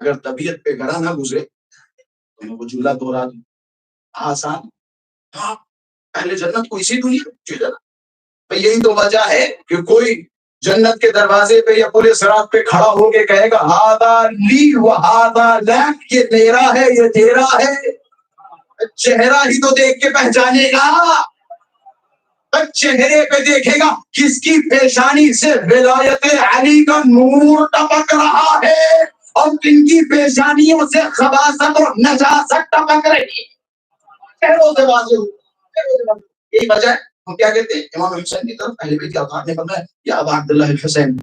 اگر طبیعت پہ گڑا نہ گزرے تو میں وہ جملہ دوہرا دوں آسان. ہاں اہل جنت کو اسی دنیا میں، یہی تو وجہ ہے کہ کوئی جنت کے دروازے پہ یا پورے صراط پہ کھڑا ہو کے کہے گا ہاذا لی و ہاذا لک، یہ میرا ہے یہ تیرا ہے. چہرہ ہی تو دیکھ کے پہچانے گا، چہرے پہ دیکھے گا کس کی پیشانی سے ولایت علی کا نور ٹپک رہا ہے اور کن کی پیشانیوں سے خباثت اور نجاست ٹپک رہی ہے. چہروں سے واضح ہو. یہی وجہ ہے ہم کیا کہتے ہیں امام حسین کی طرف اہل بیت کے اطہار نے فرمایا یا ابا عبداللہ الحسین،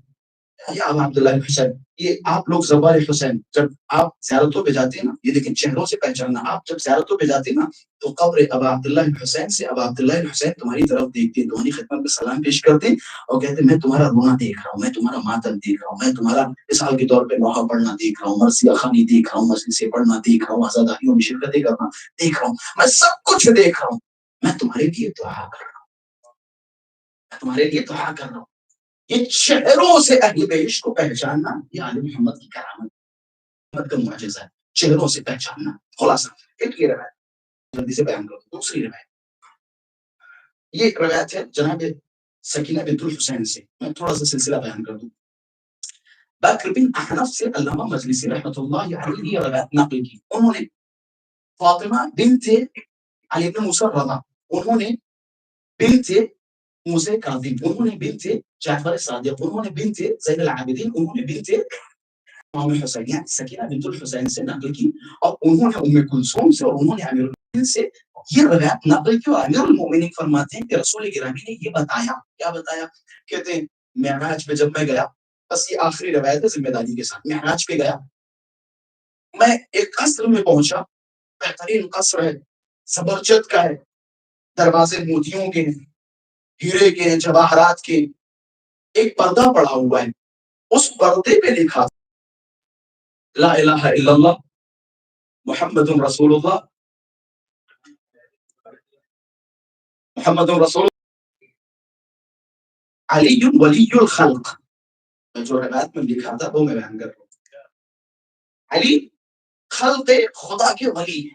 یا ابا عبداللہ الحسین. یہ آپ لوگ زوال حسین جب آپ زیارتوں پہ جاتے ہیں نا، یہ لیکن چہروں سے پہچاننا، آپ جب زیارتوں پہ جاتے ہیں نا تو قبر ابا عبداللہ الحسین سے ابا عبداللہ الحسین تمہاری طرف دیکھتے ہیں، تمہاری خدمت میں سلام پیش کرتے ہیں اور کہتے ہیں میں تمہارا رونا دیکھ رہا ہوں، میں تمہارا ماتم دیکھ رہا ہوں، میں تمہارا مثال کے طور پہ نوحہ پڑھنا دیکھ رہا ہوں، مرثیہ خوانی دیکھ رہا ہوں، مسجد سے پڑھنا دیکھ رہا ہوں، عزاداریوں میں شرکتیں کرنا دیکھ رہا ہوں، میں سب کچھ دیکھ رہا ہوں. میں تمہارے لیے دعا کر رہا ہوں، میں تمہارے لیے دعا کر رہا ہوں. یہ چہروں سے اہل بیت کو پہچاننا یہ آل محمد کی کرامت کا معجزہ ہے، چہروں سے پہچاننا. خلاصہ ایک یہ روایت جلدی سے بیان کروں. دوسری روایت، یہ روایت ہے جناب سکینہ بنت الحسین سے. میں تھوڑا سا سلسلہ بیان کر دوں. بکر بن احنف سے علامہ مجلسی رحمۃ اللہ علیہ یہ روایت نقل کی. انہوں نے فاطمہ بنت علی بن موسیٰ رضا، انہوں نے بنت موسیٰ کاظم، انہوں نے بنت جعفر صادق، انہوں نے بنت زین العابدین، انہوں نے بنت امام حسین یعنی سکینہ بنت الحسین سے نقل کی. اور انہوں نے ام کلثوم سے اور انہوں نے امیر المومنین سے یہ روایت نقل کی. اور امیر المومنین فرماتے ہیں کہ رسول گرامی نے یہ بتایا. کیا بتایا؟ کہتے ہیں معراج پہ جب میں گیا، بس یہ آخری روایت ہے ذمہ داری کے ساتھ، معراج پہ گیا میں ایک قصر میں پہنچا، بہترین قصر ہے، زبرجد کا ہے، دروازے موتیوں کے ہیں، ہیرے کے ہیں، جواہرات کے. ایک پردہ پڑا ہوا ہے، اس پردے پہ لکھا لا الہ الا اللہ محمد رسول اللہ محمد رسول علی ولی الخلق. جو روایت میں لکھا تھا وہ میں بیان کر رہا ہوں. علی خلق خدا کے ولی ہے،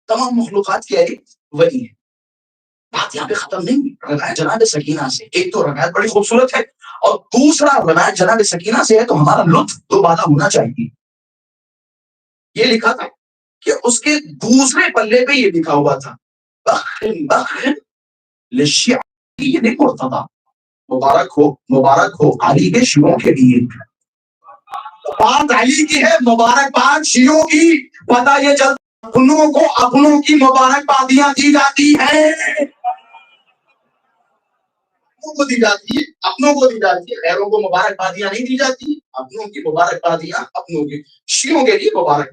تمام مخلوقات کے علی ولی ہے. بات یہاں پہ ختم نہیں ہوئی. روایت جناب سکینہ سے، ایک تو روایت بڑی خوبصورت ہے اور دوسرا روایت جناب سکینہ سے ہے تو ہمارا لطف دوبارہ ہونا چاہیے. یہ لکھا تھا کہ اس کے دوسرے پلے پہ یہ لکھا ہوا تھا بخن بخن للشیعہ، یہ نہیں مرتضی، مبارک ہو علی کے شیعوں کے لیے. بات علی کی ہے، مبارکباد شیعوں کی. پتہ یہ چلتا اپنوں کو اپنوں کی مبارکبادیاں دی جاتی ہیں، اپنوں کو دی جاتی ہے، اپنوں کو دی جاتی ہے، غیروں کو مبارکبادیاں نہیں دی جاتی. اپنوں کی مبارکبادیاں اپنوں کی، شیعوں کے لیے مبارک.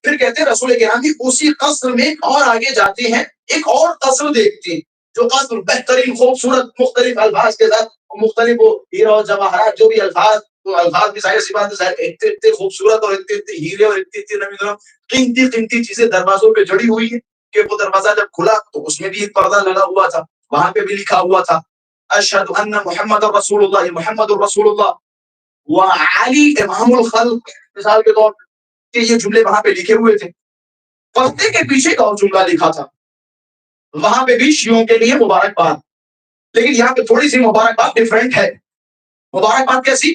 پھر کہتے ہیں رسول کرام کی اسی قصر میں اور آگے جاتے ہیں، ایک اور قصر دیکھتے ہیں، جو قصر بہترین خوبصورت مختلف الفاظ کے ساتھ، مختلف ہیرا و جواہرات جو بھی الفاظ، تو الفاظ بھی ظاہر سی بات ہے اتنے خوبصورت اور اتنے ہیرے اور اتنے قیمتی چیزیں دروازوں پہ جڑی ہوئی ہیں کہ وہ دروازہ جب کھلا تو اس میں بھی ایک پردہ لگا ہوا تھا، وہاں پہ بھی لکھا ہوا تھا اشہد ان محمد رسول اللہ، محمد رسول اللہ وعلی امام الخلق، مثال کے طور پر یہ جملے وہاں پہ لکھے ہوئے تھے۔ پردے کے پیچھے ایک اور جملہ لکھا تھا، وہاں پہ بھی شیعوں کے لیے مبارکباد، لیکن یہاں پہ تھوڑی سی مبارکباد ڈفرنٹ ہے۔ مبارکباد کیسی؟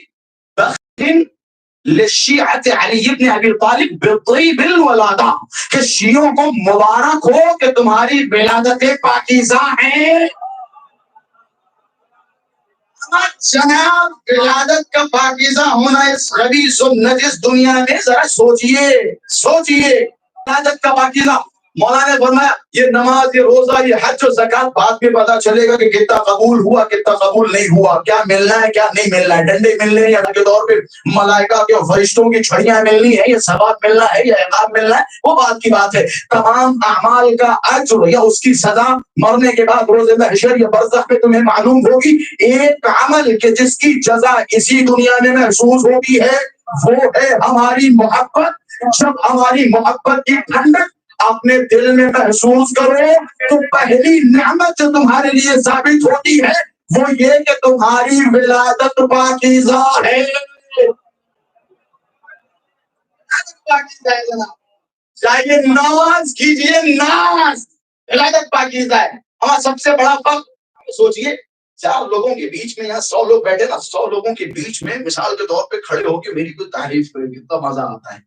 لشیعت علی ابن ابی طالب بطیب الولادہ، کہ شیعوں کو مبارک ہو کہ تمہاری ولادت پاکیزہ ہے۔ جناب ولادت کا پاکیزہ ہونا اس خبیث و نجس دنیا میں ذرا سوچئے ولادت کا پاکیزہ۔ مولانا نے فرمایا یہ نماز، یہ روزہ، یہ حج و زکات بعد میں پتا چلے گا کہ کتنا قبول ہوا کتنا قبول نہیں ہوا، کیا ملنا ہے کیا نہیں ملنا ہے، ڈنڈے ملنے ہیں یا کے طور پہ ملائکہ کے فرشتوں کی چھڑیاں ملنی ہے، یا ثواب ملنا ہے یا عقاب ملنا ہے، وہ بات کی بات ہے۔ تمام اعمال کا اجر یا اس کی سزا مرنے کے بعد روز محشر یا برزخ میں تمہیں معلوم ہوگی۔ ایک عمل کہ جس کی جزا اسی دنیا میں محسوس ہوتی ہے وہ ہے ہماری محبت۔ جب ہماری محبت کی ٹھنڈک اپنے دل میں محسوس کرو تو پہلی نعمت جو تمہارے لیے ثابت ہوتی ہے وہ یہ کہ تمہاری ولادت پاکیزہ ہے۔ جائیے ناز کیجیے، ناز، ولادت پاکیزہ ہے۔ ہمارا سب سے بڑا فخر، سوچئے 4 لوگوں کے بیچ میں یا 100 لوگ بیٹھے نا، 100 لوگوں کے بیچ میں مثال کے طور پہ کھڑے ہو کے میری کوئی تعریف کرے کتنا مزہ آتا ہے،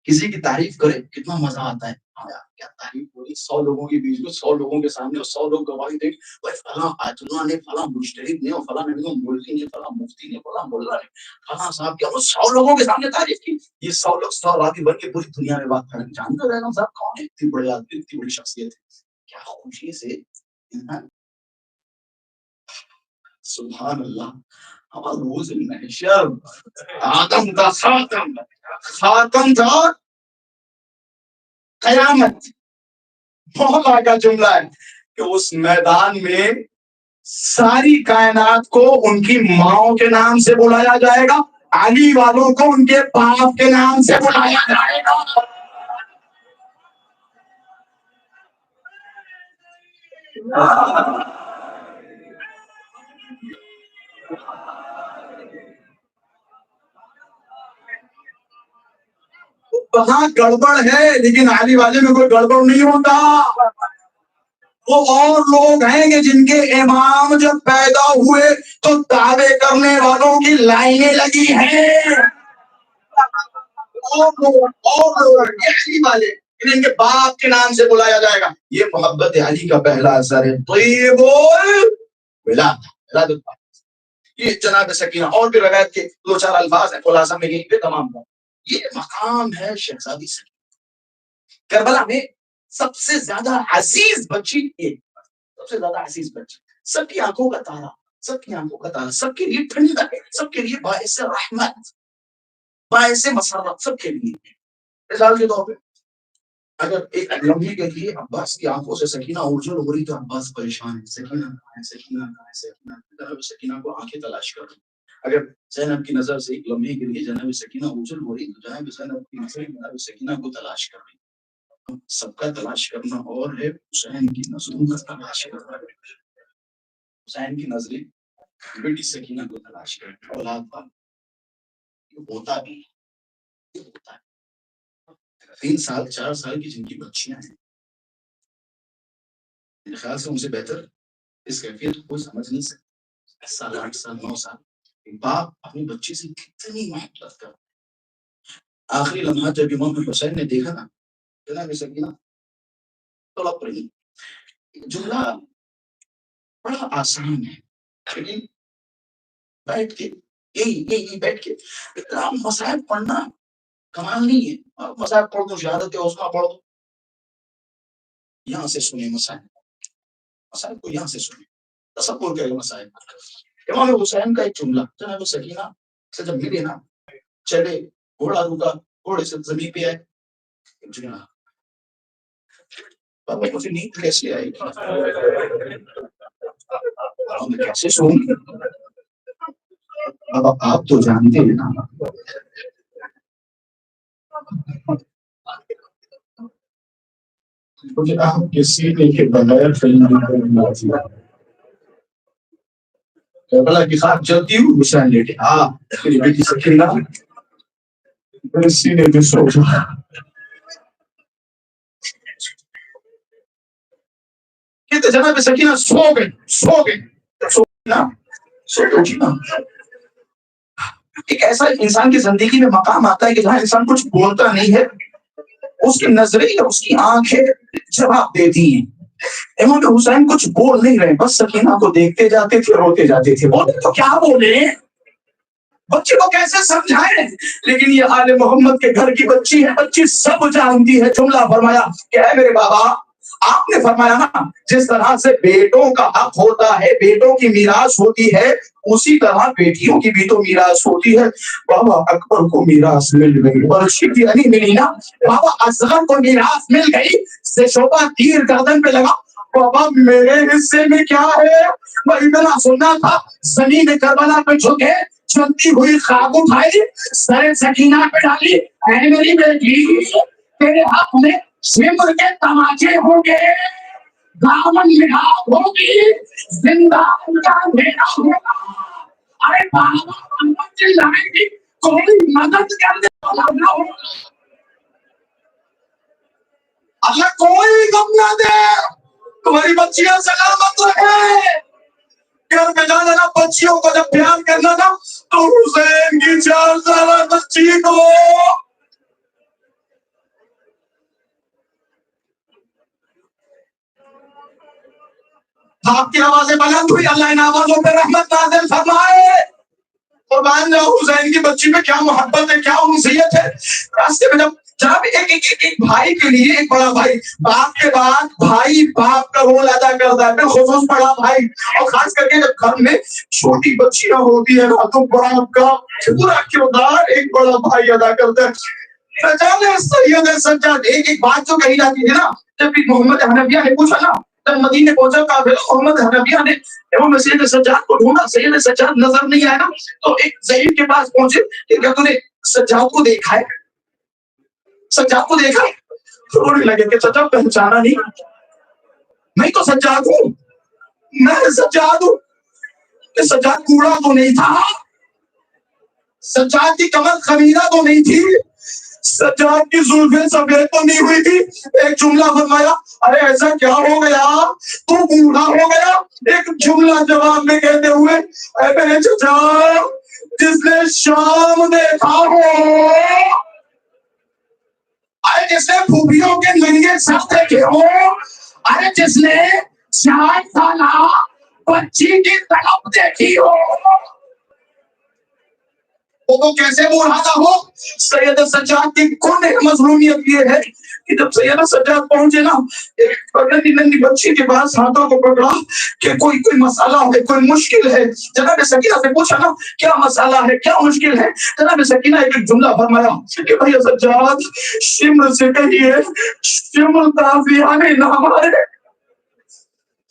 کسی کی تعریف کرے کتنا مزہ آتا ہے۔ کیا تعریف ہوئی 100 لوگوں کے بیچ میں، 100 لوگوں کے سامنے، اور 100 لوگ گواہی دیں فلاں آیت اللہ نے، فلاں مجتہد نے، اور فلاں مولوی نے، فلاں مفتی نے، فلاں مولا نے، فلاں صاحب کیا، وہ 100 لوگوں کے سامنے تعریف کی۔ یہ 100 لوگ 100 راوی بن کے پوری دنیا میں بات کریں، جانتے رہنا صاحب کون ہے، اتنی بڑی آدمی، اتنی بڑی شخصیت ہے، کیا خوشی سے سبحان اللہ۔ ہمارا روز محشر آدم کا خاتم تھا قیامت، مولا کا جملہ ہے کہ اس میدان میں ساری کائنات کو ان کی ماؤں کے نام سے بلایا جائے گا، علی والوں کو ان کے باپ کے نام سے بلایا جائے گا۔ وہاں گڑبڑ ہے لیکن علی والے میں کوئی گڑبڑ نہیں ہوتا۔ وہ اور لوگ ہیں کہ جن کے امام جب پیدا ہوئے تو دعوے کرنے والوں کی لائنیں لگی ہیں، اور لوگ یہ علی والے ان کے باپ کے نام سے بلایا جائے گا۔ یہ محبت علی کا پہلا اثر ہے، طیب الولادہ۔ یہ جناب سکینہ اور بھی روایت کے 2-4 الفاظ ہیں، خلاصہ میں یہیں پہ تمام ہوں۔ یہ مقام ہے شہزادی سکینہ۔ کربلا میں سب سے زیادہ عزیز بچی، ایک سب سے زیادہ عزیز بچی، سب کی آنکھوں کا تارا، سب کی آنکھوں کا تارا، سب کے لیے ٹھنڈک ہے، سب کے لیے باعث رحمت، باعث مسرت، سب کے لیے۔ مثال کے طور پہ اگر ایک لمحے کے لیے عباس کی آنکھوں سے سکینہ اوجھل ہو رہی تو عباس پریشان ہے، سکینہ کہاں ہے، سکینہ کہاں ہے، سکینہ، سکینہ کو آنکھیں تلاش کر رہی۔ اگر زینب کی نظر سے ایک لمحے کے لیے جناب سکینہ اوجھل ہو رہی تو جناب زینب کی نظر جناب سکینہ کو تلاش کر رہی۔ سب کا تلاش کرنا اور ہے، حسین کی نظروں کا تلاش کرنا ہے۔ حسین کی نظریں بیٹی سکینہ کو تلاش کرنا، اولاد پاک ہوتا بھی ہوتا ہے۔ 3 سال 4 سال کی جن کی بچیاں ہیں، میرے خیال سے ان سے بہتر اس کیفیت کو کوئی سمجھ نہیں سکتا۔ 7 سال 8 سال 9 سال ایک باپ اپنی بچی سے کتنی محبت کرتا ہے۔ آخری لمحہ جب امام حسین نے دیکھا نا جناب سکینہ تڑپ رہی، جملہ بڑا آسان ہے لیکن بیٹھ کے یہی بیٹھ کے مصائب پڑھنا کمال نہیں ہے۔ مصائب پڑھ دو، شہادت عظمیٰ پڑھ دو، یہاں سے سنیں مصائب کو، یہاں سے سنیں، تصور کریں مصائب۔ امام حسین کا ایک جملہ جناب سکینہ سے جب ملے نا، چلے، گھوڑا رکا، گھوڑے سے زمین پہ آئے، جی ہاں بابا مجھے نیند کیسے آئی میں کیسے سوؤں گی بابا آپ تو جانتے ہیں نا مجھے آپ کے سینے کے بغیر فلم بلا کی خواب جلدی ہوں حسین لیٹے ہاں میری بیٹی سکینہ میرے سینے پہ سو جا کہتے جناب سکینہ سو گئی سو گئی نا ایک ایسا انسان کی زندگی میں مقام آتا ہے کہ جہاں انسان کچھ بولتا نہیں ہے اس کی نظریں یا اس کی آنکھیں جواب دیتی ہیں امام حسین کچھ بول نہیں رہے بس سکینہ کو دیکھتے جاتے تھے روتے جاتے تھے بولے تو کیا بولے بچی کو کیسے سمجھائیں لیکن یہ آل محمد کے گھر کی بچی ہے بچی سب جانتی ہے جملہ فرمایا کہ اے میرے بابا آپ نے فرمایا نا جس طرح سے بیٹوں کا حق ہوتا ہے بیٹوں کی میراث ہوتی ہے اسی طرح بیٹیوں کی بھی تو میراث ہوتی ہے بابا اکبر کو میراث مل گئی اور شفی علی ملی نا بابا اصغر کو میراث مل گئی سے شعبہ تیر گردن پہ لگا بابا میرے حصے میں کیا ہے میں اتنا سننا تھا زمین کربلا پہ جھکے چلتی ہوئی خاک اٹھائی سر سکینہ پہ ڈالی اے میری بیٹی تیرے ہاتھ میں سمر کے تماچے ہوں گے دامن نگاہ ہوگی زندہ کا میرا ہوگا ارے بابا محمد چلائیں گی کوئی مدد کرنے والا نہ ہوگا اللہ کوئی غم نہ دے تمہاری بچیاں سلامت رہے گھر میں جانا نا بچیوں کو جب پیار کرنا نا تو حسین کی 4 سالہ بچی کو آپ کی آوازیں بلند ہوئی اللہ ان آوازوں پہ رحمت نازل فرمائے قربان جاؤ حسین کی بچی میں کیا محبت ہے کیا انسیت ہے راستے میں جب جناب ایک بھائی کے لیے ایک بڑا بھائی باپ کے بعد بھائی باپ کا رول ادا کرتا ہے بالخصوص بڑا بھائی اور خاص کر کے جب گھر میں چھوٹی بچیاں ہوتی ہے نا تو باپ کا پورا کردار ایک بڑا بھائی ادا کرتا ہے سید سجاد ایک بات جو کہی جاتی ہے نا جب محمد حنفیہ نے پوچھا نا جب مدینے پہنچا کافر محمد حنفیہ نے امام سید سجاد کو ڈھونڈا سید سجاد نظر نہیں آیا نا تو ایک ضعیف کے پاس پہنچے کہ کیا تو نے سجاد کو دیکھا ہے سجاد کو دیکھا رونے لگے کہ چچا پہچانا نہیں میں تو سجاد ہوں میں سجاد ہوں کہ سجاد کوڑا تو نہیں تھا سجاد کی کمر خمیرہ تو نہیں تھی سجاد کی زلفیں سفید تو نہیں ہوئی تھی ایک جملہ فرمایا ارے ایسا کیا ہو گیا تو بوڑھا ہو گیا ایک جملہ جواب میں کہتے ہوئے اے میرے چچا جس نے شام دیکھا ہو ارے جس نے پھوپھیوں کے ننگے سر دیکھے ہو ارے جس نے 4 سالہ بچی کی طلب دیکھی ہو وہ کیسے بوڑھا نہ ہو سید سجاد کی کون ایک مظلومیت یہ ہے کہ جب سید سجاد پہنچے نا ایک پگڑی ننگی بچی کے پاس ہاتھوں کو پکڑا کہ کوئی مسئلہ ہے کوئی مشکل ہے جناب سکینہ سے پوچھا نا کیا مسئلہ ہے کیا مشکل ہے جناب سکینہ ایک جملہ فرمایا کہ بھائی سجاد شمر سے کہیے شمر تازیہ نے نہ ہمارے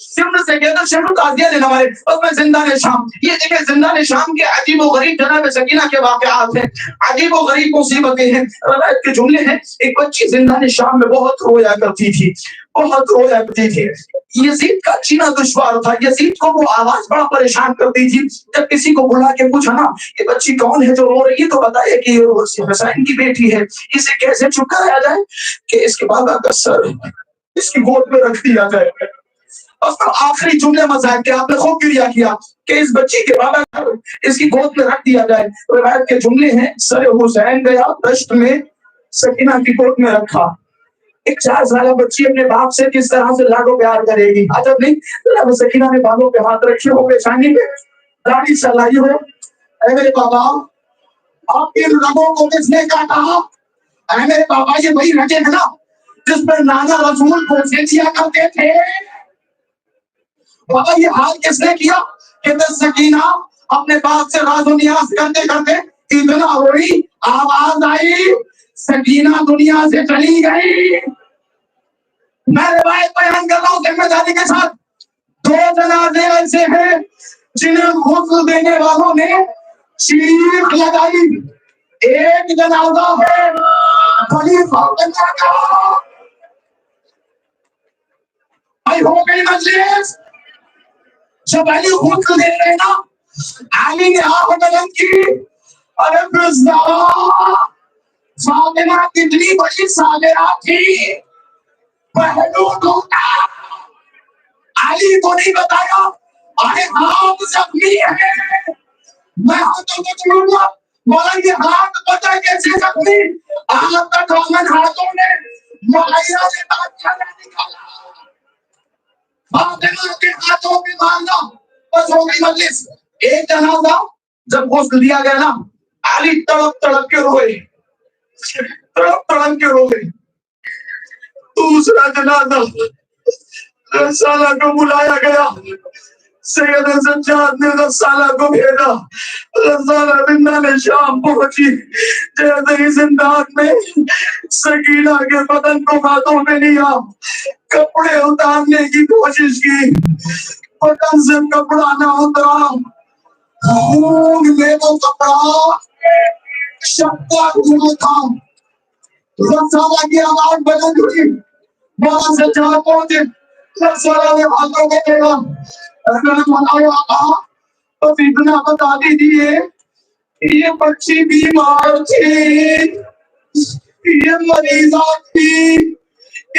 شمر سے کہتا شمر تازیہ نے ہمارے اور میں زندان شام یہ دیکھیں زندان شام کے عجیب و غریب جناب سکینہ کے واقعات ہیں عجیب و غریب مصیبتیں ہیں روایت کے جملے ہیں ایک بچی زندان شام میں بہت رویا کرتی تھی یزید کا جینا دشوار تھا یزید کو وہ آواز بڑا پریشان کرتی تھی جب کسی کو بلا کے پوچھا نا یہ بچی کون ہے جو رو رہی ہے تو بتائے کہ یہ حسین کی بیٹی ہے اسے کیسے چپ کرایا جائے کہ اس کے بابا کا سر اس کی گود میں رکھ دیا جائے اور آخری جملے مذاہب کے آپ نے خوب گریا کیا کہ اس بچی کے بابا اس کی گود میں رکھ دیا جائے روایت کے جملے ہیں سر حسین گیا دشت میں سکینہ کی گود میں رکھا ایک 4 سالہ بچی اپنے باپ سے کس طرح سے لاڈو پیار کرے گی عجب نہیں جناب سکینہ نے بالوں پہ ہاتھ رکھے ہو پیشانی پہ داڑھی سلائی ہو اے میرے بابا آپ کے رگوں کو کس نے کاٹا اے میرے بابا یہ وہی رگیں ہیں نا جس پر نانا رسول پوچھے دیا کرتے تھے بابا یہ حال کس نے کیا کہ سکینہ اپنے باپ سے راز و نیاز کرتے کرتے اتنا روئی آواز آئی سکینہ دنیا سے چلی گئی. میں روایت بیان کر رہا ہوں ذمہ داری کے ساتھ. 2 جنازے ایسے ہیں جنہیں غسل دینے والوں نے چیخ لگائی. ایک جنازہ ہے بڑی فاطمہ کا. بھائی ہو گئی مجلس. جب علی غسل دے رہے نا علی نے آنکھ بلند کی. ارے فضا فاطمہ کتنی بڑی صابرہ تھی. پہلو ڈھونڈا. علی کو نہیں بتایا. ارے ہاتھ زخمی ہے. میں ہاتھوں کو چھوڑوں گا. مولا یہ ہاتھ پتہ کیسے زخمی. آپ کا دامن ہاتھوں نے معاہرہ سے بات کرنا نکالا. فاطمہ کے ہاتھوں میں مارنا. بس ہو گئی مجلس. ایک جنازہ جب غسل دیا گیا نا علی تڑپ تڑپ کے روئے. تڑپ تڑپ کے روئے. دوسرا جنازہ رسالہ کو بلایا گیا. سید سجاد نے رسالہ کو بھیجا. رسالہ زندہ نے شام پہنچی. جیسے ہی زندان میں سکینہ کے بدن کو ہاتھوں میں لیا کپڑے اتارنے کی کوشش کی. بدن سے کپڑا نہ اترا. خون میں وہ کپڑا شکا ہوا تھا. رسالہ کی آواز بلند ہوئی. وہاں سے جہاں پہنچے رسالہ نے ہاتھوں کو دیکھا. انہوں نے بنایا آقا اب اتنا بتا دیجیے یہ بچی بیمار تھی. یہ مریضہ تھی.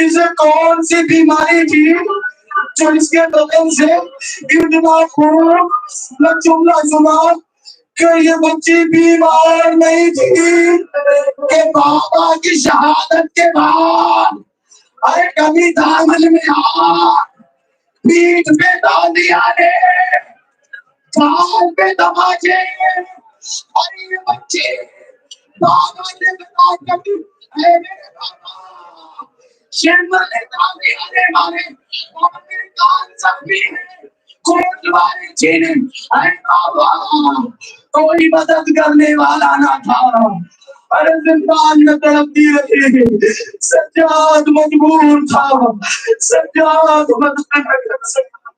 اسے کون سی بیماری تھی جو اس کے بدن سے اتنا خون. میں جملہ سنا کہ یہ بچی بیمار نہیں تھی کہ بابا کی شہادت کے بعد ارے کبھی دامن میں پیٹھ پہ تازیا نے کان پہ دماجے. اور یہ بچی بابا نے بتا کبھی اے میرے بابا شرما نے تازیا نے مارے اور میرے کان زخمی ہے. کوٹ والے چینے اے بابا کوئی مدد کرنے والا نہ تھا. ارے زندان میں تڑپتی رہی. سجاد مجبور تھا. سجاد مدد نہ کر سکتا.